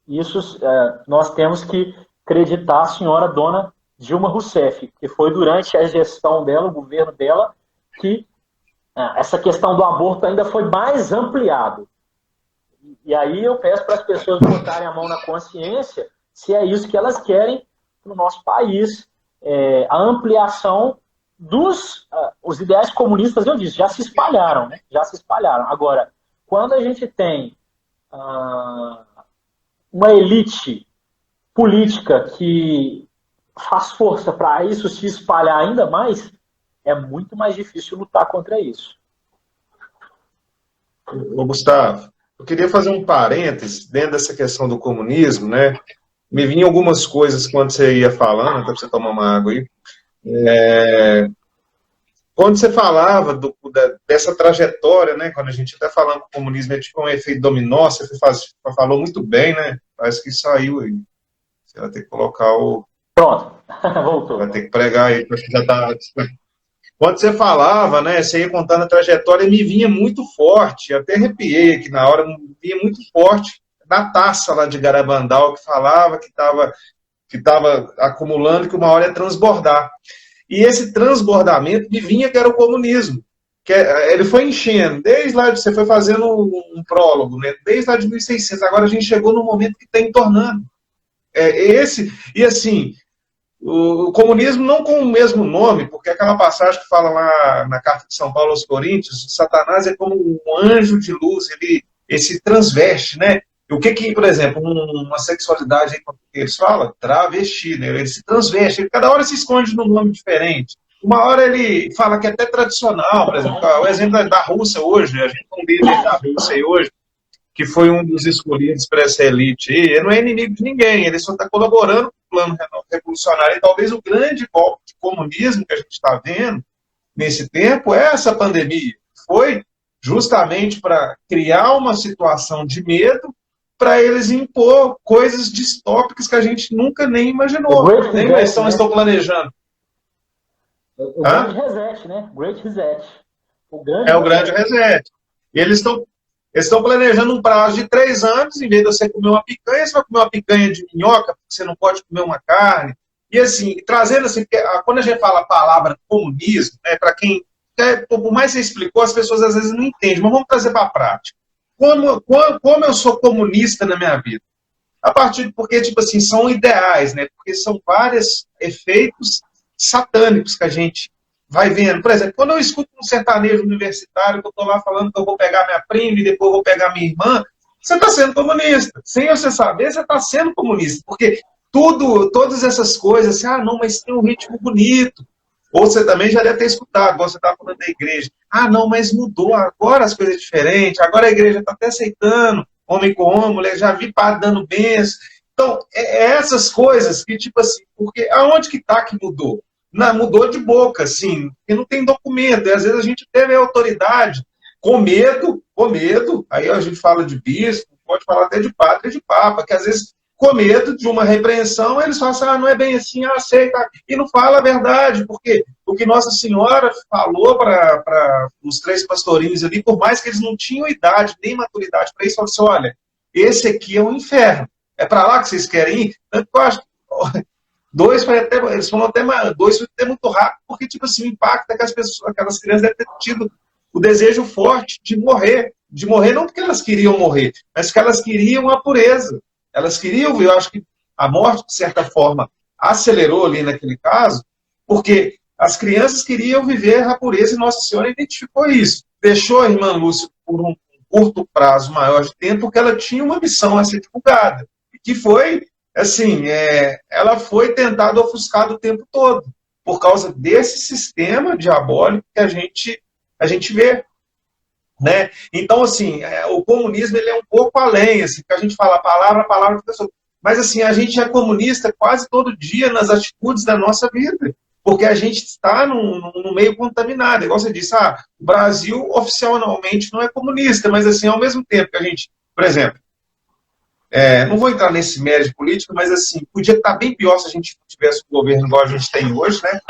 B: Isso nós temos que acreditar a senhora dona Dilma Rousseff, que foi durante a gestão dela, o governo dela, que essa questão do aborto ainda foi mais ampliado. E aí eu peço para as pessoas botarem a mão na consciência se é isso que elas querem no nosso país. A ampliação os ideais comunistas, eu disse, já se espalharam, né? Já se espalharam. Agora, quando a gente tem uma elite política que faz força para isso se espalhar ainda mais, é muito mais difícil lutar contra isso.
A: Ô, Gustavo, eu queria fazer um parênteses dentro dessa questão do comunismo, né? Me vinham algumas coisas quando você ia falando, até para você tomar uma água aí. Quando você falava dessa trajetória, né? Quando a gente está falando que o comunismo é tipo um efeito dominó, você falou muito bem, né? Parece que saiu aí. Você vai ter que colocar o...
B: Pronto, voltou.
A: Vai ter que pregar aí, porque já está... Quando você falava, né, você ia contando a trajetória, me vinha muito forte, até arrepiei aqui na hora, me vinha muito forte da taça lá de Garabandal, que falava que estava acumulando, que uma hora ia transbordar. E esse transbordamento me vinha que era o comunismo. Ele foi enchendo, desde lá, você foi fazendo um prólogo, né, desde lá de 1600, agora a gente chegou no momento que está entornando. E assim... O comunismo não com o mesmo nome, porque aquela passagem que fala lá na carta de São Paulo aos Coríntios, Satanás é como um anjo de luz, ele se transveste, né? O que, por exemplo, uma sexualidade, como eles falam, travesti, né? Ele se transveste, ele cada hora se esconde num nome diferente. Uma hora ele fala que é até tradicional, por exemplo, o exemplo da Rússia hoje, a gente não vive da Rússia aí hoje, que foi um dos escolhidos para essa elite. Ele não é inimigo de ninguém, ele só está colaborando com o plano revolucionário. E talvez o grande golpe de comunismo que a gente está vendo nesse tempo é essa pandemia. Foi justamente para criar uma situação de medo para eles impor coisas distópicas que a gente nunca nem imaginou, nem estão planejando.
B: O grande reset, né? Great Reset.
A: O grande reset. E eles estão planejando um prazo de 3 anos, em vez de você comer uma picanha, você vai comer uma picanha de minhoca, porque você não pode comer uma carne. E assim, trazendo assim, porque quando a gente fala a palavra comunismo, né, para quem, por mais que você explicou, as pessoas às vezes não entendem, mas vamos trazer para a prática. Como eu sou comunista na minha vida? Porque, tipo assim, são ideais, né? Porque são vários efeitos satânicos que a gente vai vendo. Por exemplo, quando eu escuto um sertanejo universitário, que eu estou lá falando que eu vou pegar minha prima e depois eu vou pegar minha irmã, você está sendo comunista. Sem você saber, você está sendo comunista. Porque todas essas coisas, assim, não, mas tem um ritmo bonito. Ou você também já deve ter escutado, igual você estava falando da igreja. Não, mas mudou, agora as coisas diferentes, agora a igreja está até aceitando, homem com homem, mulher, já vi padre dando bênção. Então, essas coisas que, tipo assim, porque aonde que está que mudou? Mudou de boca, assim, porque não tem documento, e às vezes a gente teve a autoridade com medo, aí a gente fala de bispo, pode falar até de padre e de papa, que às vezes com medo de uma repreensão, eles falam assim, não é bem assim, aceita, e não fala a verdade, porque o que Nossa Senhora falou para os 3 pastorinhos ali, por mais que eles não tinham idade, nem maturidade para isso, falou assim, olha, esse aqui é um inferno, é para lá que vocês querem ir? Tanto que eu acho eles falam até mais, 2 foi até muito rápido, porque, tipo assim, o impacto é que aquelas crianças devem ter tido o desejo forte de morrer não porque elas queriam morrer, mas que elas queriam a pureza. Elas queriam, eu acho que a morte, de certa forma, acelerou ali naquele caso, porque as crianças queriam viver a pureza e Nossa Senhora identificou isso. Deixou a irmã Lúcia por um curto prazo maior de tempo, porque ela tinha uma missão a ser divulgada, que foi... assim, ela foi tentada ofuscada o tempo todo, por causa desse sistema diabólico que a gente vê, né? Então, assim, o comunismo ele é um pouco além, assim, que a gente fala a palavra de pessoa, mas assim, a gente é comunista quase todo dia nas atitudes da nossa vida, porque a gente está num meio contaminado, igual você disse, o Brasil oficialmente não é comunista, mas assim, ao mesmo tempo que a gente, por exemplo, não vou entrar nesse mérito político, mas assim, podia estar bem pior se a gente não tivesse o governo igual a gente tem hoje, né?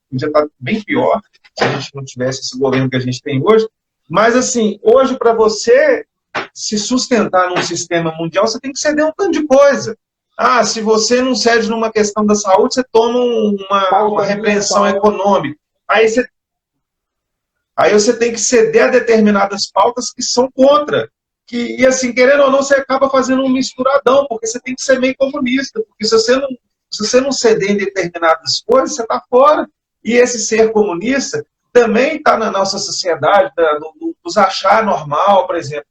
A: Podia estar bem pior se a gente não tivesse esse governo que a gente tem hoje. Mas assim, hoje para você se sustentar num sistema mundial, você tem que ceder um tanto de coisa. Ah, se você não cede numa questão da saúde, você toma uma repreensão econômica. Aí você tem que ceder a determinadas pautas que são contra. E assim, querendo ou não, você acaba fazendo um misturadão, porque você tem que ser meio comunista. Porque se você não ceder em determinadas coisas, você está fora. E esse ser comunista também está na nossa sociedade, nos achar normal, por exemplo.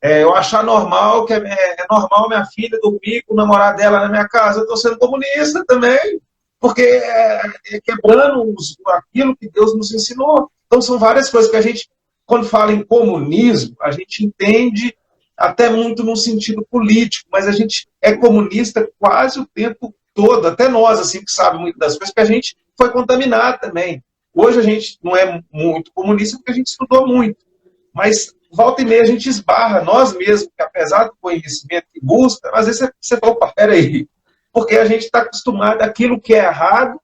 A: Eu achar normal que é normal minha filha dormir com o namorado dela na minha casa. Eu estou sendo comunista também, porque é quebrando aquilo que Deus nos ensinou. Então, são várias coisas que a gente, quando fala em comunismo, a gente entende até muito no sentido político, mas a gente é comunista quase o tempo todo, até nós, assim, que sabe muito das coisas, que a gente foi contaminado também. Hoje a gente não é muito comunista porque a gente estudou muito, mas volta e meia a gente esbarra, nós mesmos, que apesar do conhecimento que busca, às vezes você fala, opa, peraí, porque a gente está acostumado, aquilo que é errado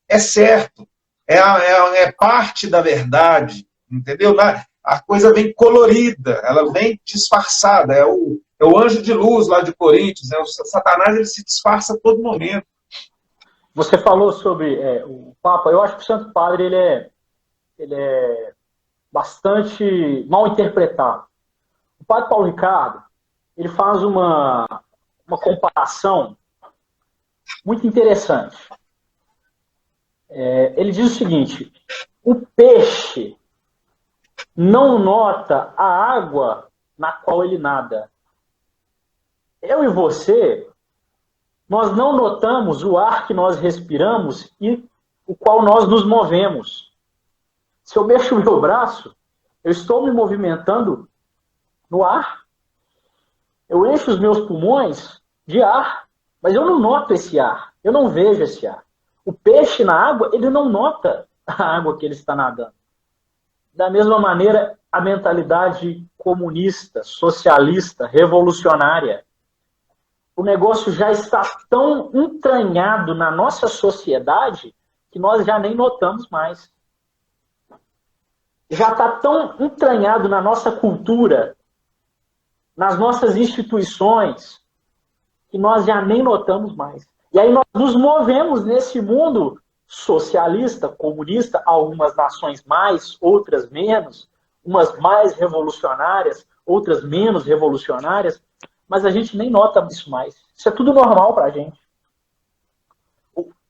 A: é certo, é parte da verdade, entendeu? A coisa vem colorida, ela vem disfarçada, é o anjo de luz lá de Coríntios, o Satanás ele se disfarça a todo momento.
B: Você falou sobre o Papa, eu acho que o Santo Padre ele é bastante mal interpretado. O Padre Paulo Ricardo, ele faz uma comparação muito interessante. Ele diz o seguinte: o peixe não nota a água na qual ele nada. Eu e você, nós não notamos o ar que nós respiramos e o qual nós nos movemos. Se eu mexo o meu braço, eu estou me movimentando no ar. Eu encho os meus pulmões de ar, mas eu não noto esse ar, eu não vejo esse ar. O peixe na água, ele não nota a água que ele está nadando. Da mesma maneira, a mentalidade comunista, socialista, revolucionária, o negócio já está tão entranhado na nossa sociedade que nós já nem notamos mais. Já está tão entranhado na nossa cultura, nas nossas instituições, que nós já nem notamos mais. E aí nós nos movemos nesse mundo socialista, comunista, algumas nações mais, outras menos, umas mais revolucionárias, outras menos revolucionárias, mas a gente nem nota isso mais. Isso é tudo normal para a gente.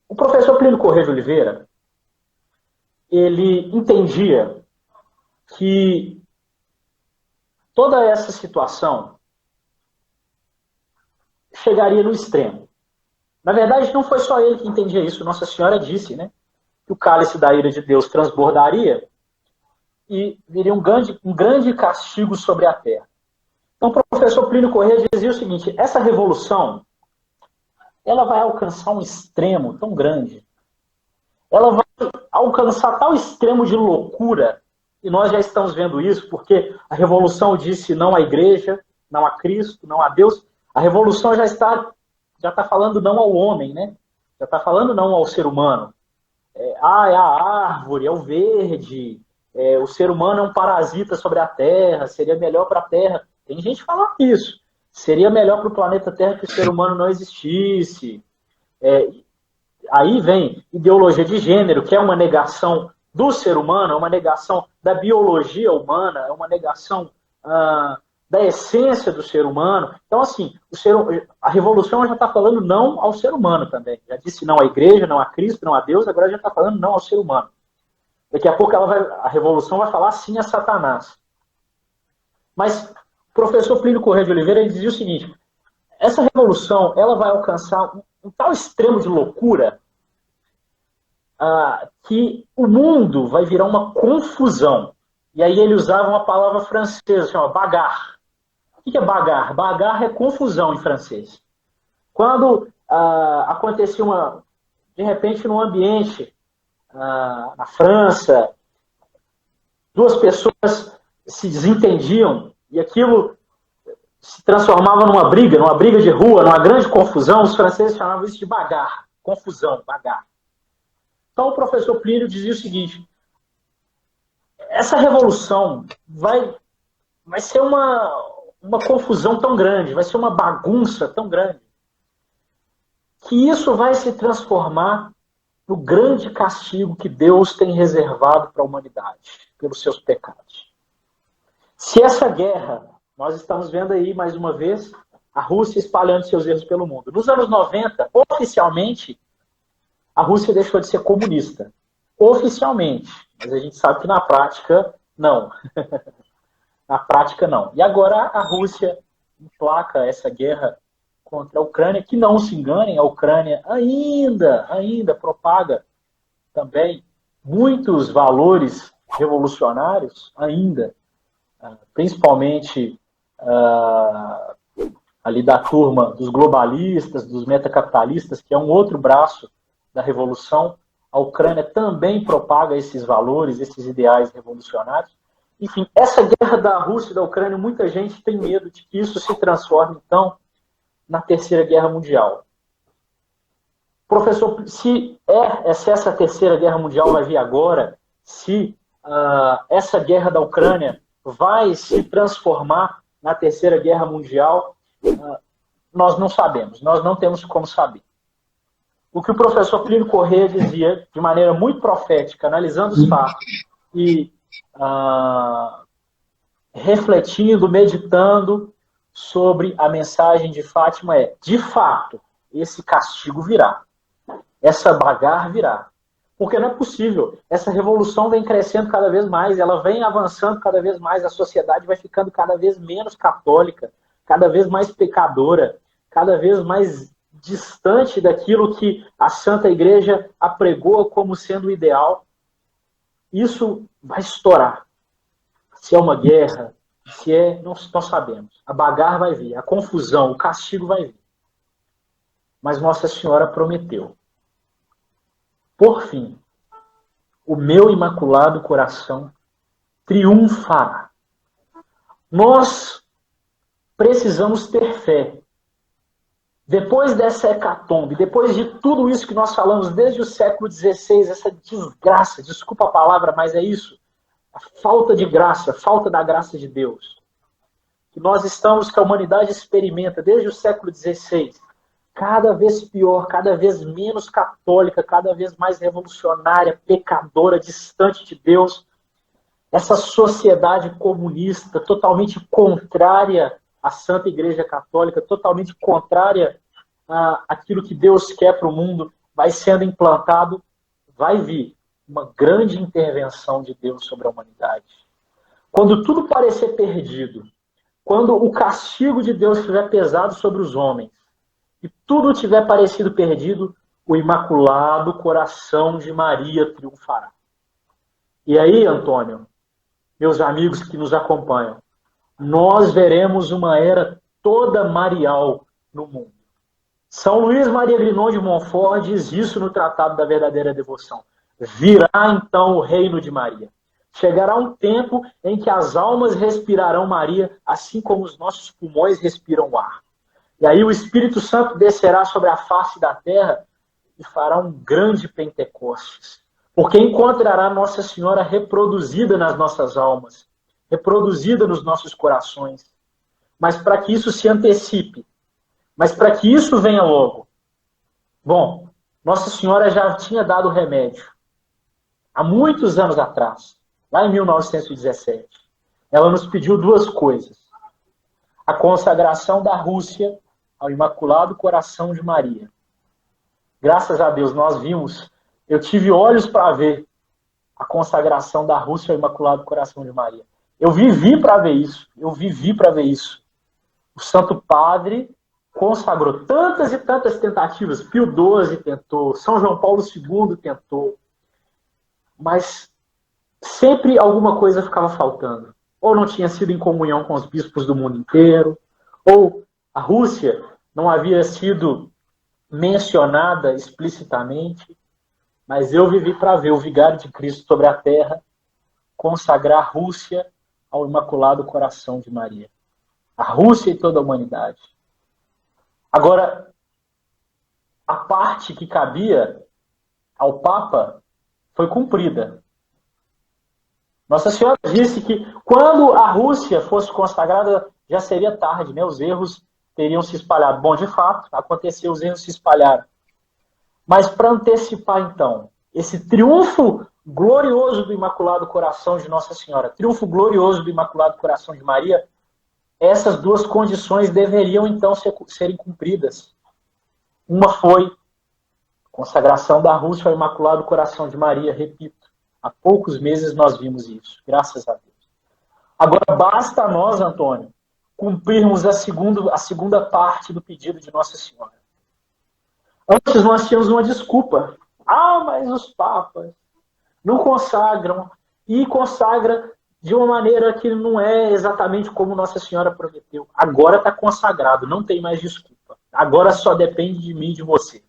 B: O professor Plínio Corrêa de Oliveira, ele entendia que toda essa situação chegaria no extremo. Na verdade, não foi só ele que entendia isso. Nossa Senhora disse, né, que o cálice da ira de Deus transbordaria e viria um grande castigo sobre a terra. Então, o professor Plínio Corrêa dizia o seguinte: essa revolução, ela vai alcançar um extremo tão grande, ela vai alcançar tal extremo de loucura, e nós já estamos vendo isso, porque a revolução disse não à igreja, não a Cristo, não a Deus. A revolução já está falando não ao homem, né? Já está falando não ao ser humano. É a árvore, é o verde, o ser humano é um parasita sobre a Terra, seria melhor para a Terra. Tem gente falando isso. Seria melhor para o planeta Terra que o ser humano não existisse. Aí vem ideologia de gênero, que é uma negação do ser humano, é uma negação da biologia humana, é uma negação da essência do ser humano. Então, assim, a revolução já está falando não ao ser humano também. Já disse não à igreja, não a Cristo, não a Deus, agora já está falando não ao ser humano. Daqui a pouco a revolução vai falar sim a Satanás. Mas o professor Plínio Corrêa de Oliveira ele dizia o seguinte: essa revolução ela vai alcançar um tal extremo de loucura que o mundo vai virar uma confusão. E aí ele usava uma palavra francesa, chama bagarre. O que é bagarre? Bagarre é confusão em francês. Quando acontecia de repente num ambiente na França, duas pessoas se desentendiam e aquilo se transformava numa briga de rua, numa grande confusão, os franceses chamavam isso de bagarre, confusão, bagarre. Então o professor Plínio dizia o seguinte: essa revolução vai ser uma confusão tão grande, vai ser uma bagunça tão grande, que isso vai se transformar no grande castigo que Deus tem reservado para a humanidade, pelos seus pecados. Se essa guerra, nós estamos vendo aí, mais uma vez, a Rússia espalhando seus erros pelo mundo. Nos anos 90, oficialmente, a Rússia deixou de ser comunista. Oficialmente. Mas a gente sabe que na prática, não. Na prática, não. E agora a Rússia emplaca essa guerra contra a Ucrânia, que não se enganem, a Ucrânia ainda propaga também muitos valores revolucionários, ainda, principalmente ali da turma dos globalistas, dos metacapitalistas, que é um outro braço da revolução. A Ucrânia também propaga esses valores, esses ideais revolucionários. Enfim, essa guerra da Rússia e da Ucrânia, muita gente tem medo de que isso se transforme, então, na Terceira Guerra Mundial. Professor, se essa Terceira Guerra Mundial vai vir agora, se essa guerra da Ucrânia vai se transformar na Terceira Guerra Mundial, nós não sabemos, nós não temos como saber. O que o professor Plínio Corrêa dizia, de maneira muito profética, analisando os fatos e refletindo, meditando sobre a mensagem de Fátima de fato, esse castigo virá. Essa bagarra virá. Porque não é possível. Essa revolução vem crescendo cada vez mais, ela vem avançando cada vez mais, a sociedade vai ficando cada vez menos católica, cada vez mais pecadora, cada vez mais distante daquilo que a Santa Igreja apregou como sendo o ideal. Isso vai estourar. Se é uma guerra, se é, nós sabemos. A bagarra vai vir, a confusão, o castigo vai vir. Mas Nossa Senhora prometeu. Por fim, o meu imaculado coração triunfará. Nós precisamos ter fé. Depois dessa hecatombe, depois de tudo isso que nós falamos desde o século XVI, essa desgraça, desculpa a palavra, mas é isso, a falta de graça, a falta da graça de Deus, que a humanidade experimenta desde o século XVI, cada vez pior, cada vez menos católica, cada vez mais revolucionária, pecadora, distante de Deus, essa sociedade comunista totalmente contrária à Santa Igreja Católica, totalmente contrária àquilo que Deus quer para o mundo, vai sendo implantado, vai vir uma grande intervenção de Deus sobre a humanidade. Quando tudo parecer perdido, quando o castigo de Deus estiver pesado sobre os homens, e tudo tiver parecido perdido, o Imaculado Coração de Maria triunfará. E aí, Antônio, meus amigos que nos acompanham, nós veremos uma era toda marial no mundo. São Luís Maria Grignon de Montfort diz isso no Tratado da Verdadeira Devoção. Virá então o reino de Maria. Chegará um tempo em que as almas respirarão Maria, assim como os nossos pulmões respiram o ar. E aí o Espírito Santo descerá sobre a face da terra e fará um grande Pentecostes. Porque encontrará Nossa Senhora reproduzida nas nossas almas, reproduzida nos nossos corações. Mas para que isso se antecipe, mas para que isso venha logo, bom, Nossa Senhora já tinha dado remédio. Há muitos anos atrás, lá em 1917, ela nos pediu duas coisas. A consagração da Rússia ao Imaculado Coração de Maria. Graças a Deus nós vimos, eu tive olhos para ver a consagração da Rússia ao Imaculado Coração de Maria. Eu vivi para ver isso. O Santo Padre consagrou tantas e tantas tentativas. Pio XII tentou, São João Paulo II tentou. Mas sempre alguma coisa ficava faltando. Ou não tinha sido em comunhão com os bispos do mundo inteiro, ou a Rússia não havia sido mencionada explicitamente, mas eu vivi para ver o Vigário de Cristo sobre a terra consagrar a Rússia ao Imaculado Coração de Maria. A Rússia e toda a humanidade. Agora, a parte que cabia ao Papa foi cumprida. Nossa Senhora disse que quando a Rússia fosse consagrada, já seria tarde, né? Os erros teriam se espalhado. Bom, de fato, aconteceu, os erros se espalharam. Mas para antecipar, então, esse triunfo glorioso do Imaculado Coração de Nossa Senhora, triunfo glorioso do Imaculado Coração de Maria, essas duas condições deveriam, então, serem cumpridas. Uma foi a consagração da Rússia ao Imaculado Coração de Maria, repito, há poucos meses nós vimos isso, graças a Deus. Agora, basta a nós, Antônio, cumprirmos a segunda parte do pedido de Nossa Senhora. Antes nós tínhamos uma desculpa. Mas os papas não consagram, e consagra de uma maneira que não é exatamente como Nossa Senhora prometeu. Agora está consagrado, não tem mais desculpa. Agora só depende de mim e de você.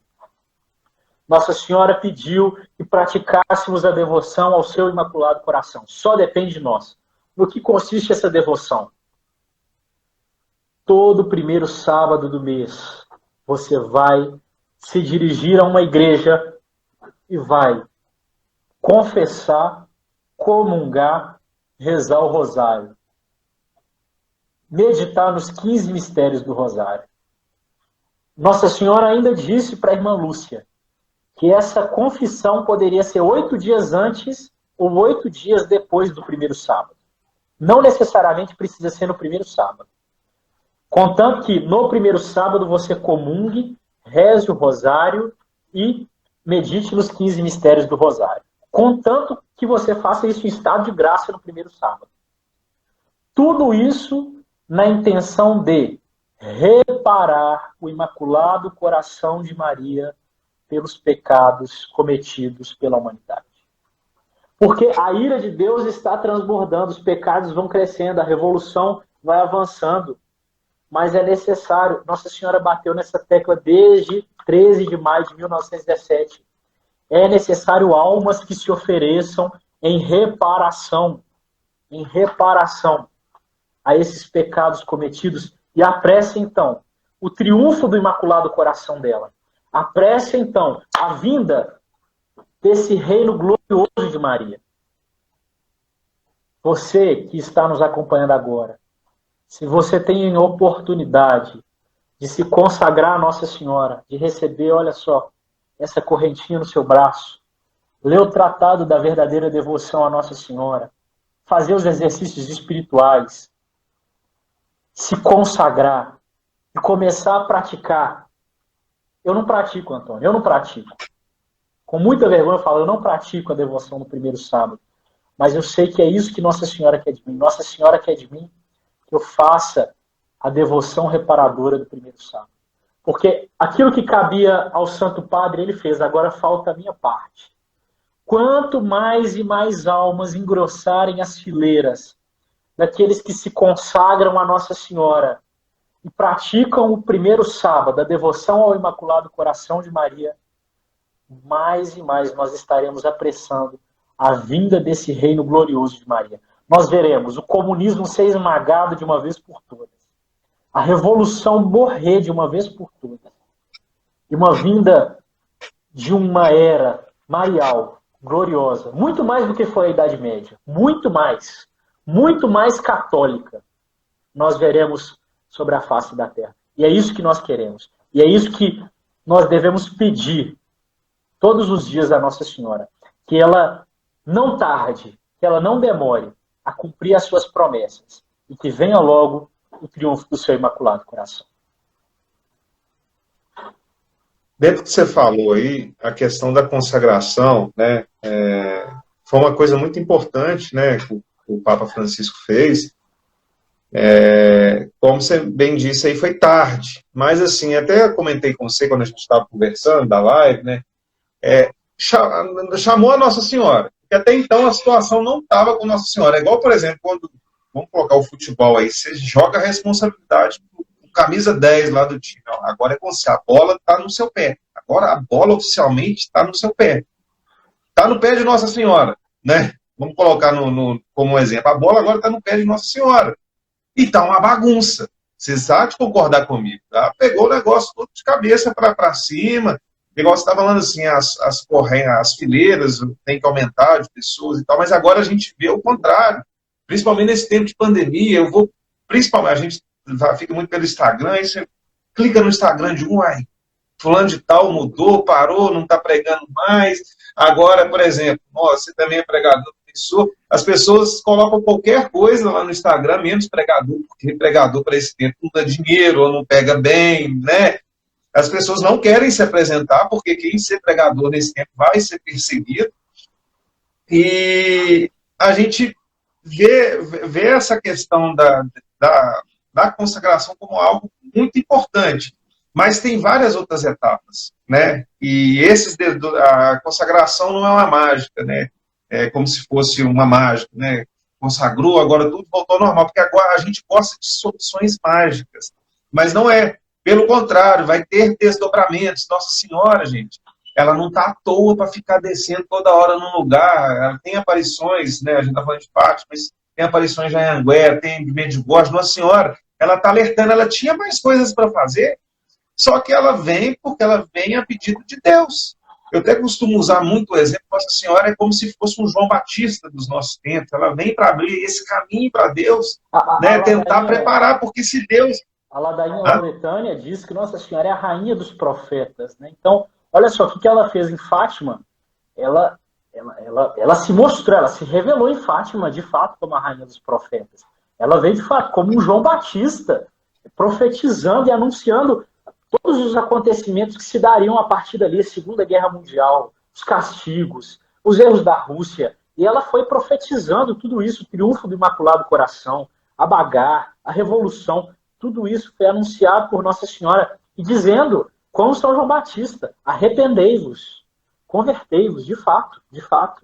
B: Nossa Senhora pediu que praticássemos a devoção ao seu Imaculado Coração. Só depende de nós. No que consiste essa devoção? Todo primeiro sábado do mês, você vai se dirigir a uma igreja e vai confessar, comungar, rezar o rosário. Meditar nos 15 mistérios do rosário. Nossa Senhora ainda disse para a irmã Lúcia que essa confissão poderia ser 8 dias antes ou 8 dias depois do primeiro sábado. Não necessariamente precisa ser no primeiro sábado. Contanto que no primeiro sábado você comungue, reze o rosário e medite nos 15 mistérios do rosário. Contanto que você faça isso em estado de graça no primeiro sábado. Tudo isso na intenção de reparar o Imaculado Coração de Maria pelos pecados cometidos pela humanidade. Porque a ira de Deus está transbordando, os pecados vão crescendo, a revolução vai avançando. Mas é necessário, Nossa Senhora bateu nessa tecla desde 13 de maio de 1917. É necessário almas que se ofereçam em reparação a esses pecados cometidos e apresse, então, o triunfo do Imaculado Coração dela. Apresse, então, a vinda desse reino glorioso de Maria. Você que está nos acompanhando agora, se você tem oportunidade de se consagrar a Nossa Senhora, de receber, olha só, essa correntinha no seu braço, ler o tratado da verdadeira devoção a Nossa Senhora, fazer os exercícios espirituais, se consagrar e começar a praticar. Eu não pratico, Antônio, eu não pratico. Com muita vergonha eu falo, eu não pratico a devoção no primeiro sábado, mas eu sei que é isso que Nossa Senhora quer de mim. Nossa Senhora quer de mim que eu faça a devoção reparadora do primeiro sábado. Porque aquilo que cabia ao Santo Padre, ele fez, agora falta a minha parte. Quanto mais e mais almas engrossarem as fileiras daqueles que se consagram a Nossa Senhora e praticam o primeiro sábado, a devoção ao Imaculado Coração de Maria, mais e mais nós estaremos apressando a vinda desse reino glorioso de Maria. Nós veremos o comunismo ser esmagado de uma vez por todas. A revolução morrer de uma vez por todas. E uma vinda de uma era marial, gloriosa. Muito mais do que foi a Idade Média. Muito mais católica. Nós veremos sobre a face da terra. E é isso que nós queremos. E é isso que nós devemos pedir todos os dias a Nossa Senhora. Que ela não tarde, que ela não demore a cumprir as suas promessas. E que venha logo o triunfo do seu Imaculado Coração.
A: Dentro do que você falou aí, a questão da consagração, né, foi uma coisa muito importante, né, que o Papa Francisco fez. Como você bem disse aí, foi tarde. Mas, assim, até comentei com você quando a gente estava conversando da live, né, chamou a Nossa Senhora. Porque até então a situação não estava com Nossa Senhora. É igual, por exemplo, quando, vamos colocar o futebol aí, você joga a responsabilidade pro camisa 10 lá do time. Agora é com você, a bola está no seu pé. Agora a bola oficialmente está no seu pé. Está no pé de Nossa Senhora, né? Vamos colocar como um exemplo. A bola agora está no pé de Nossa Senhora. E está uma bagunça. Vocês há de concordar comigo. Tá? Pegou o negócio todo de cabeça para cima. Igual você está falando assim, as fileiras tem que aumentar de pessoas e tal, mas agora a gente vê o contrário. Principalmente nesse tempo de pandemia, principalmente, a gente fica muito pelo Instagram, aí você clica no Instagram de fulano de tal mudou, parou, não está pregando mais. Agora, por exemplo, você também é pregador, professor, as pessoas colocam qualquer coisa lá no Instagram, menos pregador, porque pregador para esse tempo não dá dinheiro, ou não pega bem, né? As pessoas não querem se apresentar, porque quem ser pregador nesse tempo vai ser perseguido. E a gente vê essa questão da consagração como algo muito importante. Mas tem várias outras etapas, né? E a consagração não é uma mágica, né? É como se fosse uma mágica, né? Consagrou, agora tudo voltou ao normal, porque agora a gente gosta de soluções mágicas. Mas não é. Pelo contrário, vai ter desdobramentos. Nossa Senhora, gente, ela não está à toa para ficar descendo toda hora num lugar. Ela tem aparições, né? A gente está falando de Fátima, mas tem aparições de Anhanguera, tem de Medjugorje. Nossa Senhora, ela está alertando, ela tinha mais coisas para fazer, só que ela vem porque ela vem a pedido de Deus. Eu até costumo usar muito o exemplo, Nossa Senhora é como se fosse um João Batista dos nossos tempos. Ela vem para abrir esse caminho para Deus, né? Tentar preparar, porque se Deus...
B: A ladainha Lauretânia diz que Nossa Senhora é a rainha dos profetas, né? Então, olha só, o que ela fez em Fátima, ela se mostrou, ela se revelou em Fátima, de fato, como a rainha dos profetas. Ela veio, de fato, como um João Batista, profetizando e anunciando todos os acontecimentos que se dariam a partir dali, a Segunda Guerra Mundial, os castigos, os erros da Rússia. E ela foi profetizando tudo isso, o triunfo do Imaculado Coração, a Bagar, a Revolução, tudo isso foi anunciado por Nossa Senhora e dizendo, como São João Batista, arrependei-vos, convertei-vos, de fato, de fato.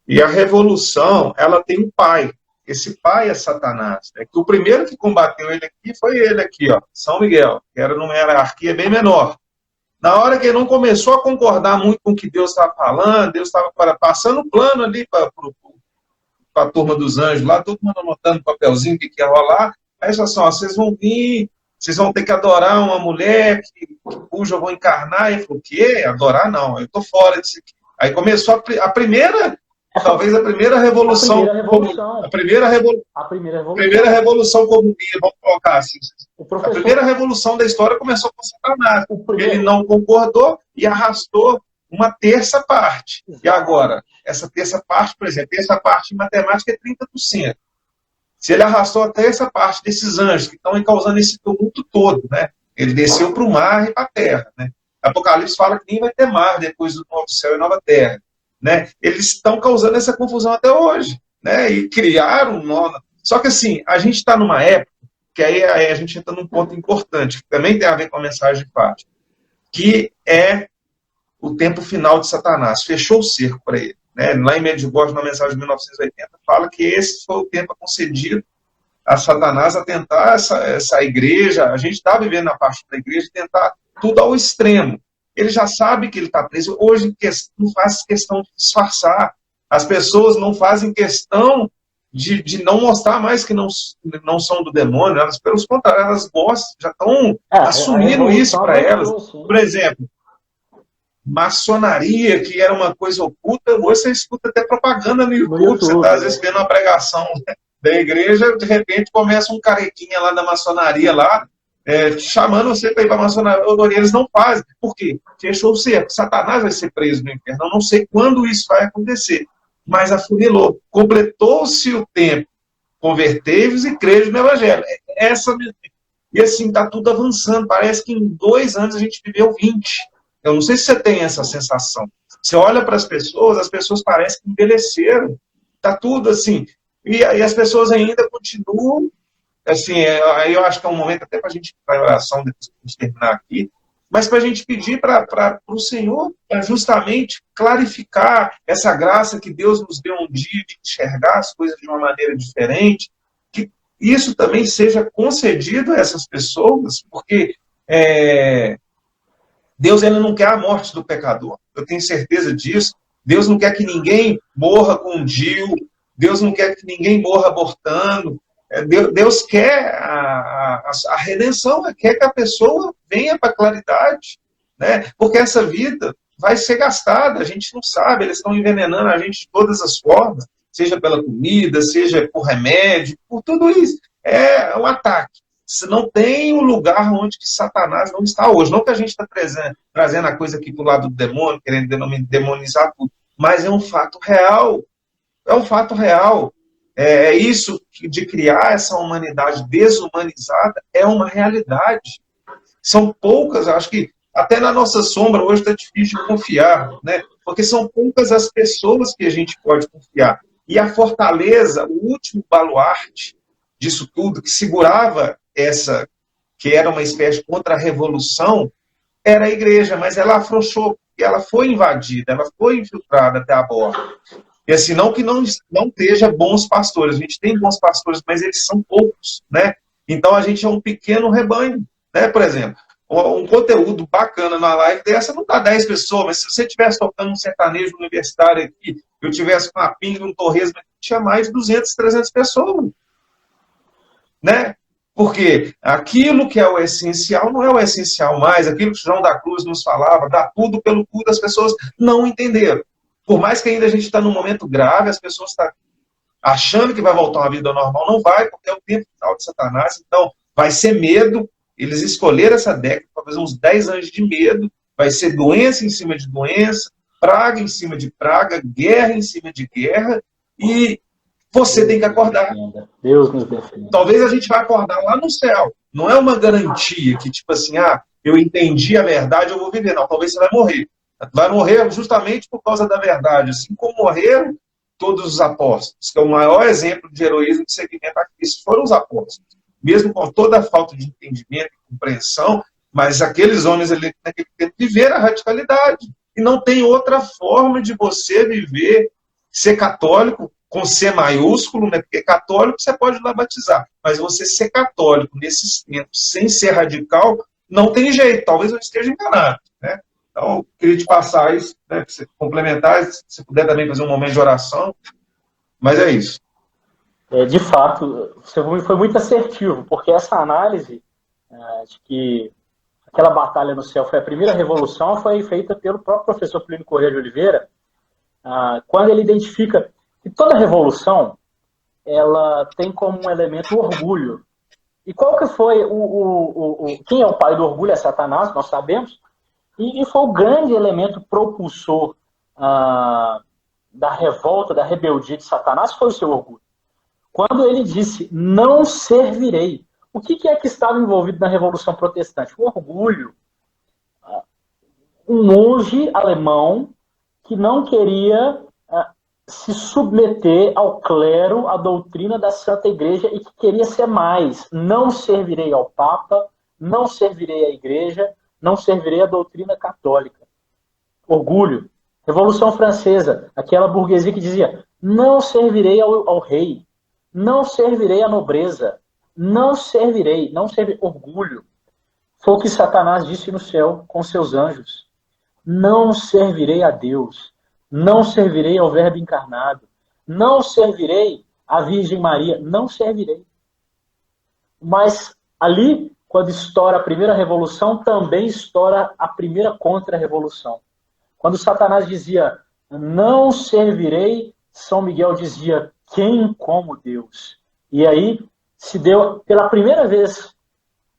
A: E a revolução, ela tem um pai. Esse pai é Satanás. Né? Que o primeiro que combateu ele aqui foi ele aqui, ó, São Miguel, que era numa hierarquia bem menor. Na hora que ele não começou a concordar muito com o que Deus estava falando, Deus estava passando o plano ali para a turma dos anjos, lá todo mundo anotando no papelzinho que ia rolar. Aí só assim, ó, vocês vão vir, vocês vão ter que adorar uma mulher cuja eu vou encarnar. E ele falou, o quê? Adorar não, eu estou fora disso aqui. Aí começou a primeira... Talvez a primeira revolução. A primeira revolução comunista, vamos colocar assim. A primeira revolução da história começou com Satanás. Ele não concordou e arrastou uma terça parte. E agora, essa terça parte, por exemplo, terça parte em matemática é 30%. Se ele arrastou a terça parte desses anjos que estão causando esse tumulto todo, né? Ele desceu para o mar e para a terra. Né? Apocalipse fala que nem vai ter mar depois do novo céu e nova terra. Né? Eles estão causando essa confusão até hoje, né? E criaram um nó. Só que assim, a gente está numa época que aí a gente entra num ponto importante, que também tem a ver com a mensagem de Fátima, que é o tempo final de Satanás. Fechou o cerco para ele. Né? Lá em Medjugorje, na mensagem de 1980, fala que esse foi o tempo concedido a Satanás a tentar essa igreja. A gente está vivendo na parte da igreja, tentar tudo ao extremo. Ele já sabe que ele está preso. Hoje não faz questão de disfarçar. As pessoas não fazem questão de não mostrar mais que não são do demônio. Elas, pelos contrários, elas gostam, já estão assumindo isso para elas. Por exemplo, maçonaria, que era uma coisa oculta, hoje você escuta até propaganda no YouTube. Você está, às vezes, vendo uma pregação da igreja, de repente começa um carequinha lá da maçonaria lá, chamando você para ir para a maçonaria. Eles não fazem. Por quê? Fechou o cerco. Satanás vai ser preso no inferno. Eu não sei quando isso vai acontecer. Mas afunilou. Completou-se o tempo. Convertei-vos e creio no Evangelho. E assim, está tudo avançando. Parece que em 2 anos a gente viveu 20. Eu não sei se você tem essa sensação. Você olha para as pessoas parecem que envelheceram. Está tudo assim. E as pessoas ainda continuam. Assim, aí eu acho que é um momento até para a gente ir para a oração, depois de terminar aqui, mas para a gente pedir para o Senhor justamente clarificar essa graça que Deus nos deu um dia de enxergar as coisas de uma maneira diferente, que isso também seja concedido a essas pessoas, porque Deus ele não quer a morte do pecador, eu tenho certeza disso. Deus não quer que ninguém morra com um DIU, Deus não quer que ninguém morra abortando. Deus quer a redenção, quer que a pessoa venha para a claridade, né? Porque essa vida vai ser gastada, a gente não sabe, eles estão envenenando a gente de todas as formas, seja pela comida, seja por remédio, por tudo isso. É um ataque. não tem um lugar onde que Satanás não está hoje. Não que a gente está trazendo a coisa aqui para o lado do demônio, querendo demonizar tudo, mas é um fato real. É um fato real. É isso de criar essa humanidade desumanizada é uma realidade. São poucas, acho que até na nossa sombra hoje está difícil de confiar, né? Porque são poucas as pessoas que a gente pode confiar. E a fortaleza, o último baluarte disso tudo, que segurava essa, que era uma espécie de contra-revolução, era a igreja, mas ela afrouxou, ela foi invadida, ela foi infiltrada até a borda. E assim, não que não esteja bons pastores, a gente tem bons pastores, mas eles são poucos, né? Então a gente é um pequeno rebanho, né? Por exemplo, um conteúdo bacana na live dessa não dá 10 pessoas, mas se você estivesse tocando um sertanejo universitário aqui, eu tivesse com uma pinga, um torresmo, tinha mais de 200, 300 pessoas, né? Porque aquilo que é o essencial não é o essencial mais, aquilo que João da Cruz nos falava, dá tudo pelo cu, das pessoas não entenderam. Por mais que ainda a gente está num momento grave, as pessoas estão achando que vai voltar uma vida normal, não vai, porque é o tempo final de Satanás, então vai ser medo. Eles escolheram essa década para fazer uns 10 anos de medo, vai ser doença em cima de doença, praga em cima de praga, guerra em cima de guerra, e você tem que acordar.
B: Deus nos defenda.
A: Talvez a gente vai acordar lá no céu. Não é uma garantia que, tipo assim, eu entendi a verdade, eu vou viver. Não, talvez você vai morrer. Vai morrer justamente por causa da verdade. Assim como morreram todos os apóstolos, que é o maior exemplo de heroísmo de seguimento a Cristo, foram os apóstolos. Mesmo com toda a falta de entendimento e compreensão, mas aqueles homens ali naquele tempo viveram a radicalidade. E não tem outra forma de você viver, ser católico, com C maiúsculo, né? Porque católico você pode ir lá batizar, mas você ser católico nesses tempos, sem ser radical, não tem jeito, talvez eu esteja enganado, né? Então, eu queria te passar isso, né, para você complementar, se puder também fazer um momento de oração, mas é isso.
B: De fato, você foi muito assertivo, porque essa análise de que aquela batalha no céu foi a primeira revolução foi feita pelo próprio professor Plínio Corrêa de Oliveira, quando ele identifica que toda revolução ela tem como um elemento o orgulho. E qual que foi quem é o pai do orgulho? É Satanás, nós sabemos. E foi o grande elemento propulsor da revolta, da rebeldia de Satanás, foi o seu orgulho. Quando ele disse, não servirei. O que é que estava envolvido na Revolução Protestante? O orgulho. Um monge alemão que não queria se submeter ao clero, à doutrina da Santa Igreja e que queria ser mais. Não servirei ao Papa, não servirei à Igreja, não servirei à doutrina católica. Orgulho. Revolução Francesa, aquela burguesia que dizia, não servirei ao rei, não servirei à nobreza, não servirei. Orgulho. Foi o que Satanás disse no céu com seus anjos. Não servirei a Deus, não servirei ao Verbo encarnado, não servirei à Virgem Maria, não servirei. Mas ali, quando estoura a primeira revolução, também estoura a primeira contra-revolução. Quando Satanás dizia, não servirei, São Miguel dizia, quem como Deus? E aí se deu, pela primeira vez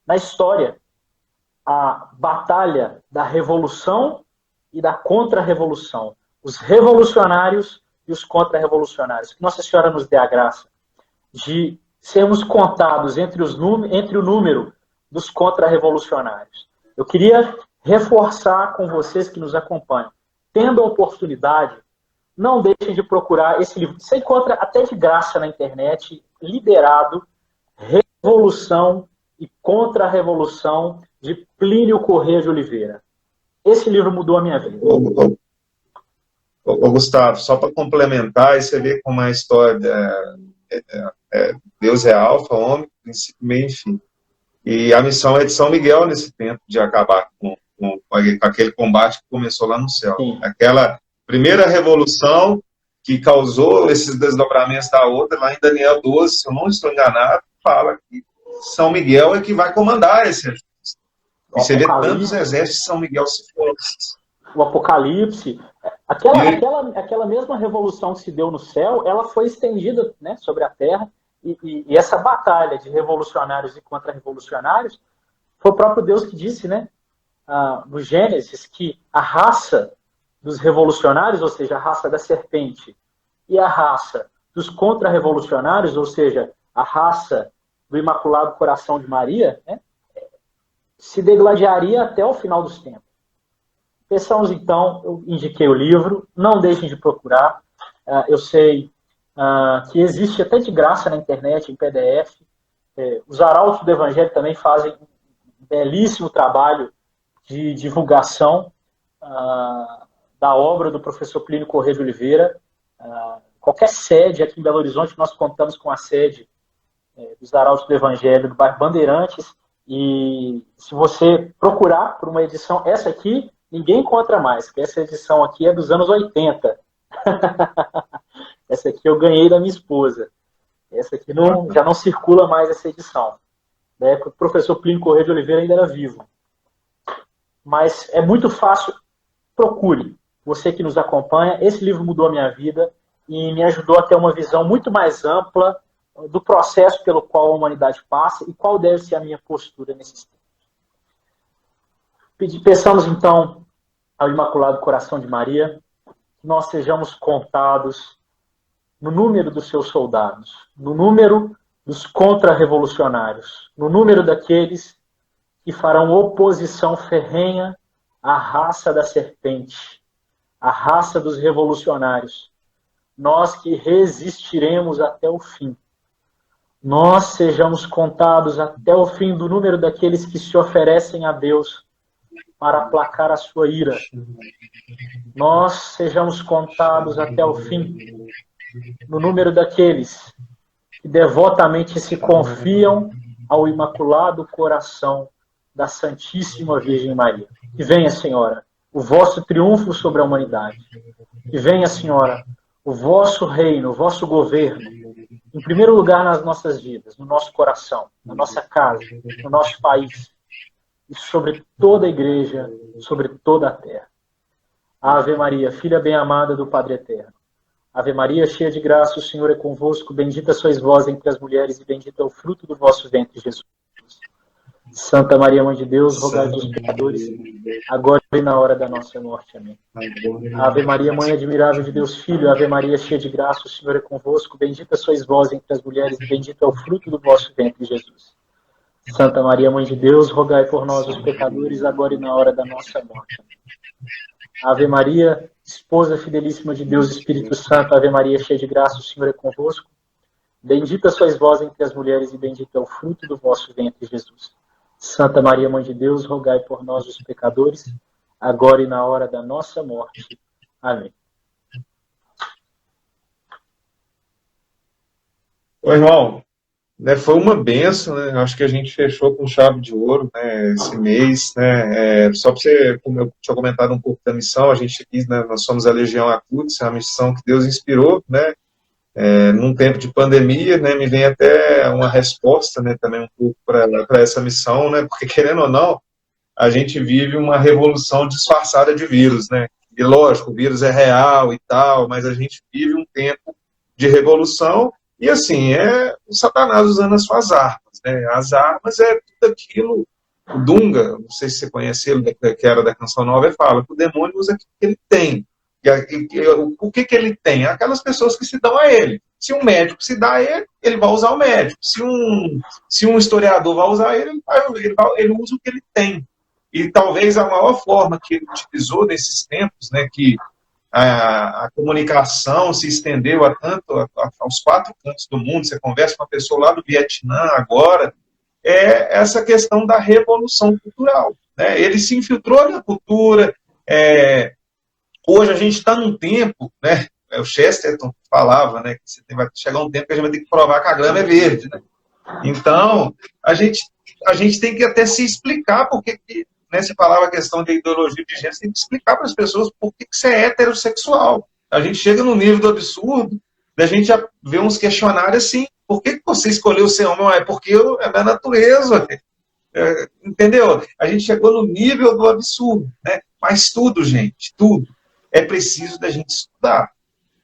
B: na história, a batalha da revolução e da contra-revolução. Os revolucionários e os contra-revolucionários. Que Nossa Senhora nos dê a graça de sermos contados entre o número dos contra-revolucionários. Eu queria reforçar com vocês que nos acompanham. Tendo a oportunidade, não deixem de procurar esse livro. Você encontra até de graça na internet, Liderado, Revolução e Contra-Revolução, de Plínio Corrêa de Oliveira. Esse livro mudou a minha vida.
A: Ô, Gustavo, só para complementar, e você vê como a história Deus é alfa, homem, princípio, meio e fim. E a missão é de São Miguel nesse tempo, de acabar com aquele combate que começou lá no céu. Sim. Aquela primeira revolução que causou esses desdobramentos da outra, lá em Daniel 12, se eu não estou enganado, fala que São Miguel é que vai comandar esse exército. E você vê tantos exércitos de São Miguel se foram.
B: O Apocalipse, aquela mesma revolução que se deu no céu, ela foi estendida, né, sobre a terra, E essa batalha de revolucionários e contra-revolucionários, foi o próprio Deus que disse, né, no Gênesis, que a raça dos revolucionários, ou seja, a raça da serpente, e a raça dos contra-revolucionários, ou seja, a raça do Imaculado Coração de Maria, né, se degladiaria até o final dos tempos. Pensamos, então, eu indiquei o livro, não deixem de procurar. Eu sei que existe até de graça na internet, em PDF. Os arautos do Evangelho também fazem um belíssimo trabalho de divulgação da obra do professor Plínio Corrêa de Oliveira. Qualquer sede aqui em Belo Horizonte, nós contamos com a sede dos Arautos do Evangelho do bairro Bandeirantes, e se você procurar por uma edição, essa aqui ninguém encontra mais, porque essa edição aqui é dos anos 80. Essa aqui eu ganhei da minha esposa. Essa aqui já não circula mais, essa edição. Da época que o professor Plínio Corrêa de Oliveira ainda era vivo. Mas é muito fácil, procure. Você que nos acompanha, esse livro mudou a minha vida e me ajudou a ter uma visão muito mais ampla do processo pelo qual a humanidade passa e qual deve ser a minha postura nesses tempos. Peçamos, então, ao Imaculado Coração de Maria, que nós sejamos contados no número dos seus soldados, no número dos contra-revolucionários, no número daqueles que farão oposição ferrenha à raça da serpente, à raça dos revolucionários. Nós que resistiremos até o fim. Nós sejamos contados até o fim do número daqueles que se oferecem a Deus para aplacar a sua ira. Nós sejamos contados até o fim no número daqueles que devotamente se confiam ao Imaculado Coração da Santíssima Virgem Maria. Que venha, Senhora, o vosso triunfo sobre a humanidade. Que venha, Senhora, o vosso reino, o vosso governo, em primeiro lugar nas nossas vidas, no nosso coração, na nossa casa, no nosso país, e sobre toda a igreja, sobre toda a terra. Ave Maria, filha bem-amada do Padre Eterno. Ave Maria, cheia de graça, o Senhor é convosco, bendita sois vós entre as mulheres, e bendito é o fruto do vosso ventre, Jesus. Santa Maria, Mãe de Deus, rogai pelos pecadores, agora e na hora da nossa morte. Amém. Ave Maria, Mãe admirável de Deus Filho, Ave Maria, cheia de graça, o Senhor é convosco, bendita sois vós entre as mulheres, e bendito é o fruto do vosso ventre, Jesus. Santa Maria, Mãe de Deus, rogai por nós, os pecadores, agora e na hora da nossa morte. Amém. Ave Maria, esposa fidelíssima de Deus, Espírito Santo, Ave Maria, cheia de graça, o Senhor é convosco, bendita sois vós entre as mulheres, e bendito é o fruto do vosso ventre, Jesus. Santa Maria, Mãe de Deus, rogai por nós, os pecadores, agora e na hora da nossa morte. Amém.
A: Oi, irmão, né, foi uma benção, né? Acho que a gente fechou com chave de ouro, né, esse mês, né? Só para você, como eu tinha comentado um pouco da missão, a gente aqui, né, nós somos a Legião Acutis, é uma missão que Deus inspirou, né? Num tempo de pandemia, né, me vem até uma resposta, né, também um pouco para essa missão, né, porque querendo ou não, a gente vive uma revolução disfarçada de vírus, né, e lógico, o vírus é real e tal, mas a gente vive um tempo de revolução, e assim, o Satanás usando as suas armas, né, as armas é tudo aquilo, o Dunga, não sei se você conhece ele, que era da Canção Nova, ele fala que o demônio usa aquilo que ele tem. O que ele tem? Aquelas pessoas que se dão a ele. Se um médico se dá a ele, ele vai usar o médico. Se um historiador vai usar ele ele usa o que ele tem. E talvez a maior forma que ele utilizou nesses tempos, né, que a comunicação se estendeu aos 4 cantos do mundo, você conversa com uma pessoa lá do Vietnã agora, é essa questão da revolução cultural, né? Ele se infiltrou na cultura. Hoje a gente está num tempo, né? O Chesterton falava, né, que vai chegar um tempo que a gente vai ter que provar que a grama é verde, né? Então, a gente tem que até se explicar porque, né, se falava a questão de ideologia de gênero, tem que explicar para as pessoas por que você é heterossexual. A gente chega no nível do absurdo, a gente já vê uns questionários assim, por que você escolheu ser homem? É porque é da natureza, entendeu? A gente chegou no nível do absurdo, né? Mas tudo, gente, tudo. É preciso da gente estudar.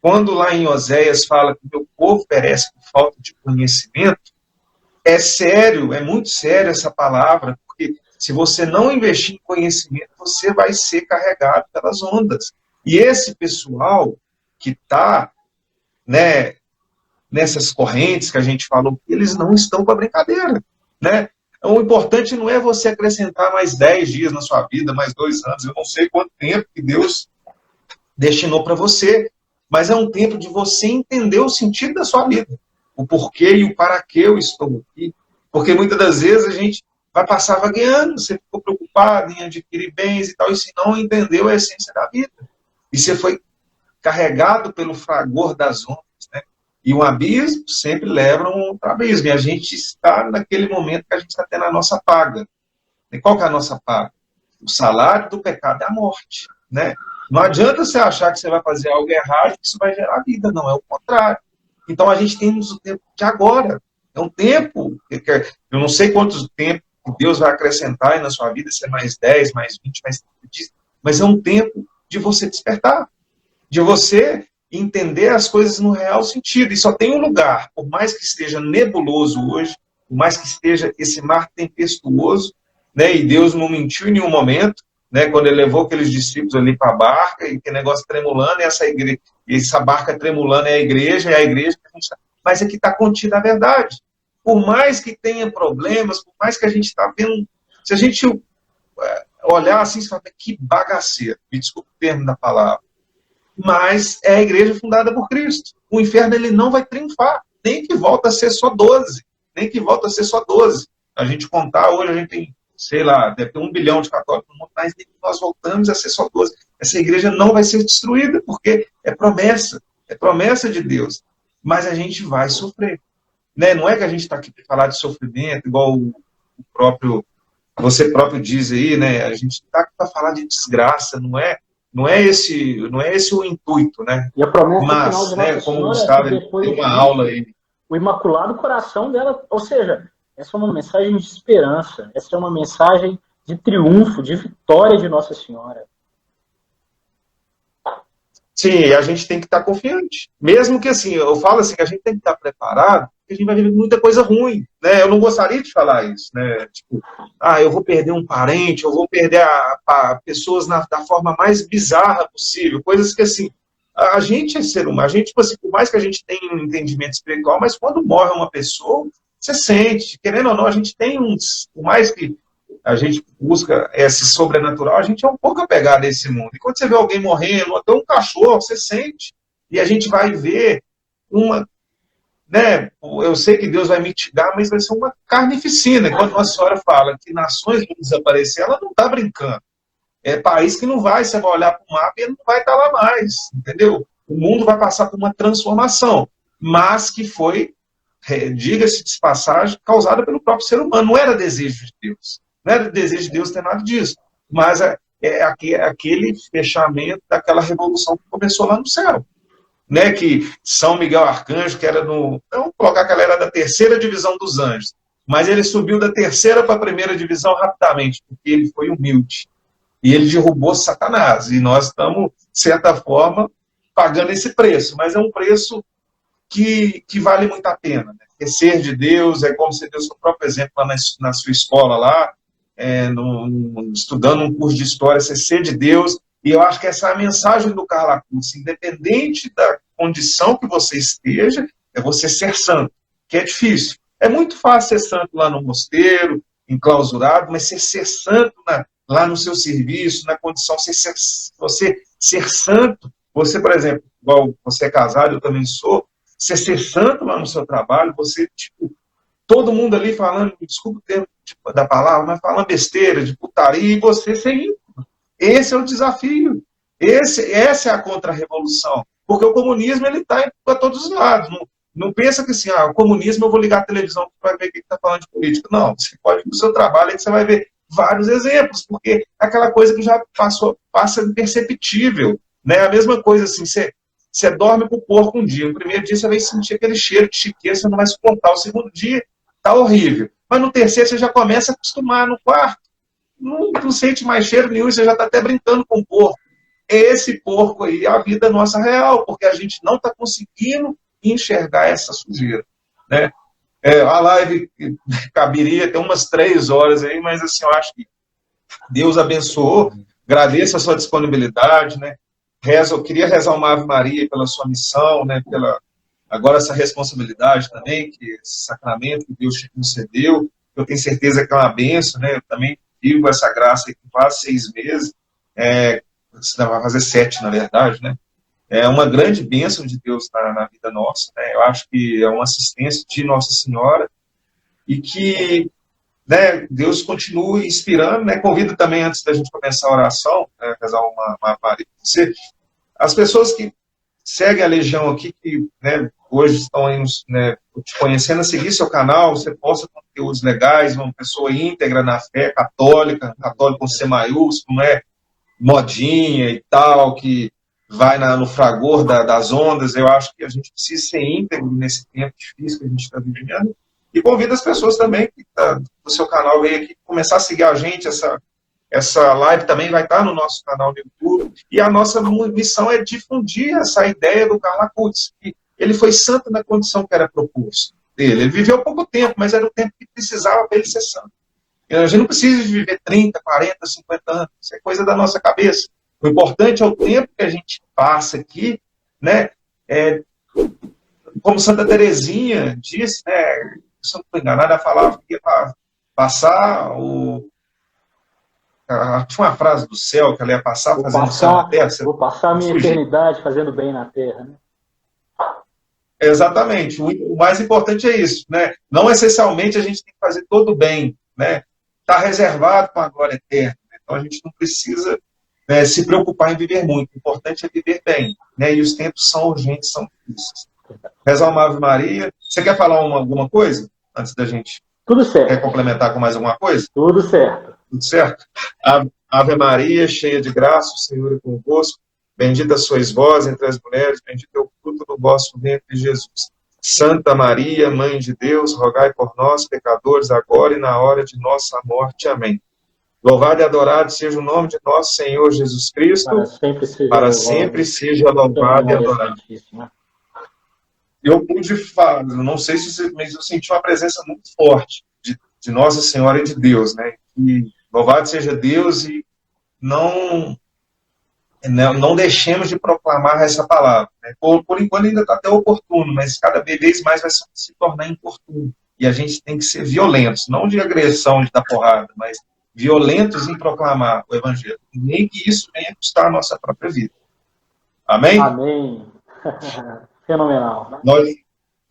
A: Quando lá em Oséias fala que o meu povo perece por falta de conhecimento, é sério, é muito sério essa palavra, porque se você não investir em conhecimento, você vai ser carregado pelas ondas. E esse pessoal que está, né, nessas correntes que a gente falou, eles não estão para brincadeira, né? Então, o importante não é você acrescentar mais 10 dias na sua vida, mais 2 anos, eu não sei quanto tempo que Deus destinou para você, mas é um tempo de você entender o sentido da sua vida, o porquê e o para que eu estou aqui, porque muitas das vezes a gente vai passar vagueando, você ficou preocupado em adquirir bens e tal, e se não entendeu a essência da vida, e você foi carregado pelo fragor das ondas, né? E um abismo sempre leva a um outro abismo, e a gente está naquele momento que a gente está tendo a nossa paga. E qual que é a nossa paga? O salário do pecado é a morte, né? Não adianta você achar que você vai fazer algo errado que isso vai gerar vida, não, é o contrário. Então a gente tem o tempo de agora. É um tempo, eu não sei quantos tempos Deus vai acrescentar aí na sua vida, se é mais 10, mais 20, mais 30, mas é um tempo de você despertar, de você entender as coisas no real sentido. E só tem um lugar, por mais que esteja nebuloso hoje, por mais que esteja esse mar tempestuoso, né, e Deus não mentiu em nenhum momento, né, quando ele levou aqueles discípulos ali para a barca, e que negócio tremulando, e essa barca tremulando é a igreja, que a gente mas aqui está contida a verdade. Por mais que tenha problemas, por mais que a gente está vendo, se a gente olhar assim, você fala, que bagaceiro, me desculpe o termo da palavra, mas é a igreja fundada por Cristo. O inferno ele não vai triunfar, nem que volta a ser só 12, nem que volta a ser só 12. A gente contar, hoje a gente tem, sei lá, deve ter 1 bilhão de católicos no mundo, mas nós voltamos a ser só 12. Essa igreja não vai ser destruída, porque é promessa de Deus. Mas a gente vai sofrer. Né? Não é que a gente está aqui para falar de sofrimento, igual o próprio, você próprio diz aí, né? A gente está aqui para falar de desgraça, não é esse o intuito, né?
B: E a promessa
A: Mas,
B: final de
A: né,
B: Nossa
A: como o
B: Senhora
A: Gustavo
B: é que depois
A: tem
B: de
A: uma aula aí.
B: o Imaculado Coração dela, ou seja, essa é uma mensagem de esperança, essa é uma mensagem de triunfo, de vitória de Nossa Senhora.
A: Sim, a gente tem que estar confiante. Mesmo que, assim, eu falo assim, que a gente tem que estar preparado, porque a gente vai viver muita coisa ruim, né? Eu não gostaria de falar isso, né? Tipo, eu vou perder um parente, eu vou perder pessoas da forma mais bizarra possível, coisas que, assim, a gente é ser humano, a gente, tipo assim, por mais que a gente tenha um entendimento espiritual, mas quando morre uma pessoa, você sente, querendo ou não, a gente tem por mais que a gente busca esse sobrenatural, a gente é um pouco apegado a esse mundo. E quando você vê alguém morrendo, até um cachorro, você sente. E a gente vai ver uma, né, eu sei que Deus vai mitigar, mas vai ser uma carnificina. Quando Nossa Senhora fala que nações vão desaparecer, ela não está brincando. É país que não vai, você vai olhar para o mapa e ele não vai estar lá mais, entendeu? O mundo vai passar por uma transformação, mas que foi, diga-se de passagem, causada pelo próprio ser humano. Não era desejo de Deus. Não era desejo de Deus ter nada disso. Mas é aquele fechamento daquela revolução que começou lá no céu. Né, que São Miguel Arcanjo, que era vamos colocar que ela era da terceira divisão dos anjos, mas ele subiu da terceira para a primeira divisão rapidamente, porque ele foi humilde. E ele derrubou Satanás. E nós estamos, de certa forma, pagando esse preço. Mas é um preço que vale muito a pena. Né? É ser de Deus, é como você deu seu próprio exemplo lá na sua escola, lá, estudando um curso de história, você ser de Deus. E eu acho que essa é a mensagem do Carla Cruz. Independente da condição que você esteja, é você ser santo, que é difícil. É muito fácil ser santo lá no mosteiro, enclausurado, mas ser santo lá no seu serviço, na condição, você ser santo, você, por exemplo, igual você é casado, eu também sou, você ser santo lá no seu trabalho, você, tipo, todo mundo ali falando, desculpa o termo da palavra, mas falando besteira, de putaria, e você ser ímpio. Esse é o desafio. Essa é a contra-revolução. Porque o comunismo ele está para todos os lados. Não pensa que assim, o comunismo eu vou ligar a televisão para ver o que está falando de política. Não, você pode ir no seu trabalho e você vai ver vários exemplos, porque é aquela coisa que já passa imperceptível. Né? A mesma coisa assim, você dorme com o porco um dia. No primeiro dia você vai sentir aquele cheiro de chiqueira, você não vai suportar. O segundo dia está horrível. Mas no terceiro você já começa a acostumar no quarto. Não sente mais cheiro nenhum, você já está até brincando com o porco. esse porco aí é a vida nossa real, porque a gente não está conseguindo enxergar essa sujeira, né? A live caberia ter umas 3 horas aí, mas assim, eu acho que Deus abençoou, agradeço a sua disponibilidade, né? Eu queria rezar uma Ave Maria pela sua missão, né? Agora essa responsabilidade também, que esse sacramento que Deus te concedeu, eu tenho certeza que é uma bênção, né? Eu também vivo essa graça aí com quase 6 meses, vai fazer 7, na verdade, né? É uma grande bênção de Deus na vida nossa, né? Eu acho que é uma assistência de Nossa Senhora e que, né, Deus continue inspirando, né? Convido também, antes da gente começar a oração, né, rezar uma Maria com você, as pessoas que seguem a Legião aqui, que, né, hoje estão aí, né, te conhecendo, a seguir seu canal, você posta conteúdos legais, uma pessoa íntegra na fé, católica com C maiúsculo, não é modinha e tal, que vai no fragor das ondas. Eu acho que a gente precisa ser íntegro nesse tempo difícil que a gente está vivendo. E convido as pessoas também que do seu canal veio aqui começar a seguir a gente. Essa live também vai estar no nosso canal do YouTube. E a nossa missão é difundir essa ideia do Carlo Acutis, que ele foi santo na condição que era proposto dele. Ele viveu pouco tempo, mas era o tempo que precisava para ele ser santo. A gente não precisa de viver 30, 40, 50 anos. Isso é coisa da nossa cabeça. O importante é o tempo que a gente passa aqui, né? Como Santa Teresinha disse, né? Se eu não estou enganado, ela falava que ia passar tinha uma frase do céu que ela ia passar fazendo o céu na terra.
B: Vou passar a minha eternidade fazendo bem na terra, né?
A: Exatamente. O mais importante é isso, né? Não essencialmente a gente tem que fazer todo bem, né? Está reservado com a glória eterna. Então a gente não precisa, né, se preocupar em viver muito. O importante é viver bem, né? E os tempos são urgentes, são difíceis. Rezar uma Ave Maria. Você quer falar alguma coisa antes da gente?
B: Tudo certo.
A: Quer complementar com mais alguma coisa?
B: Tudo certo.
A: Tudo certo? Ave Maria, cheia de graça, o Senhor é convosco. Bendita sois vós entre as mulheres, bendito é o fruto do vosso ventre, Jesus. Santa Maria, Mãe de Deus, rogai por nós, pecadores, agora e na hora de nossa morte. Amém. Louvado e adorado seja o nome de nosso Senhor Jesus Cristo, para sempre seja louvado e adorado. Eu pude falar, não sei se você, mas eu senti uma presença muito forte de Nossa Senhora e de Deus, né? E louvado seja Deus e não deixemos de proclamar essa palavra. Né? Por enquanto ainda está até oportuno, mas cada vez mais vai se tornar importuno. E a gente tem que ser violentos, não de agressão, de dar porrada, mas violentos em proclamar o Evangelho. Nem que isso venha custar a nossa própria vida. Amém?
B: Amém. Fenomenal.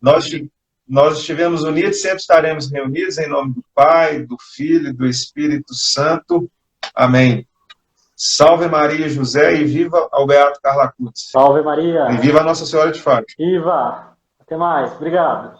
A: Nós estivemos unidos, sempre estaremos reunidos, em nome do Pai, do Filho e do Espírito Santo. Amém. Salve Maria e José e viva ao Beato Carlo Acutis.
B: Salve Maria.
A: E viva a Nossa Senhora de Fátima.
B: Viva. Até mais. Obrigado.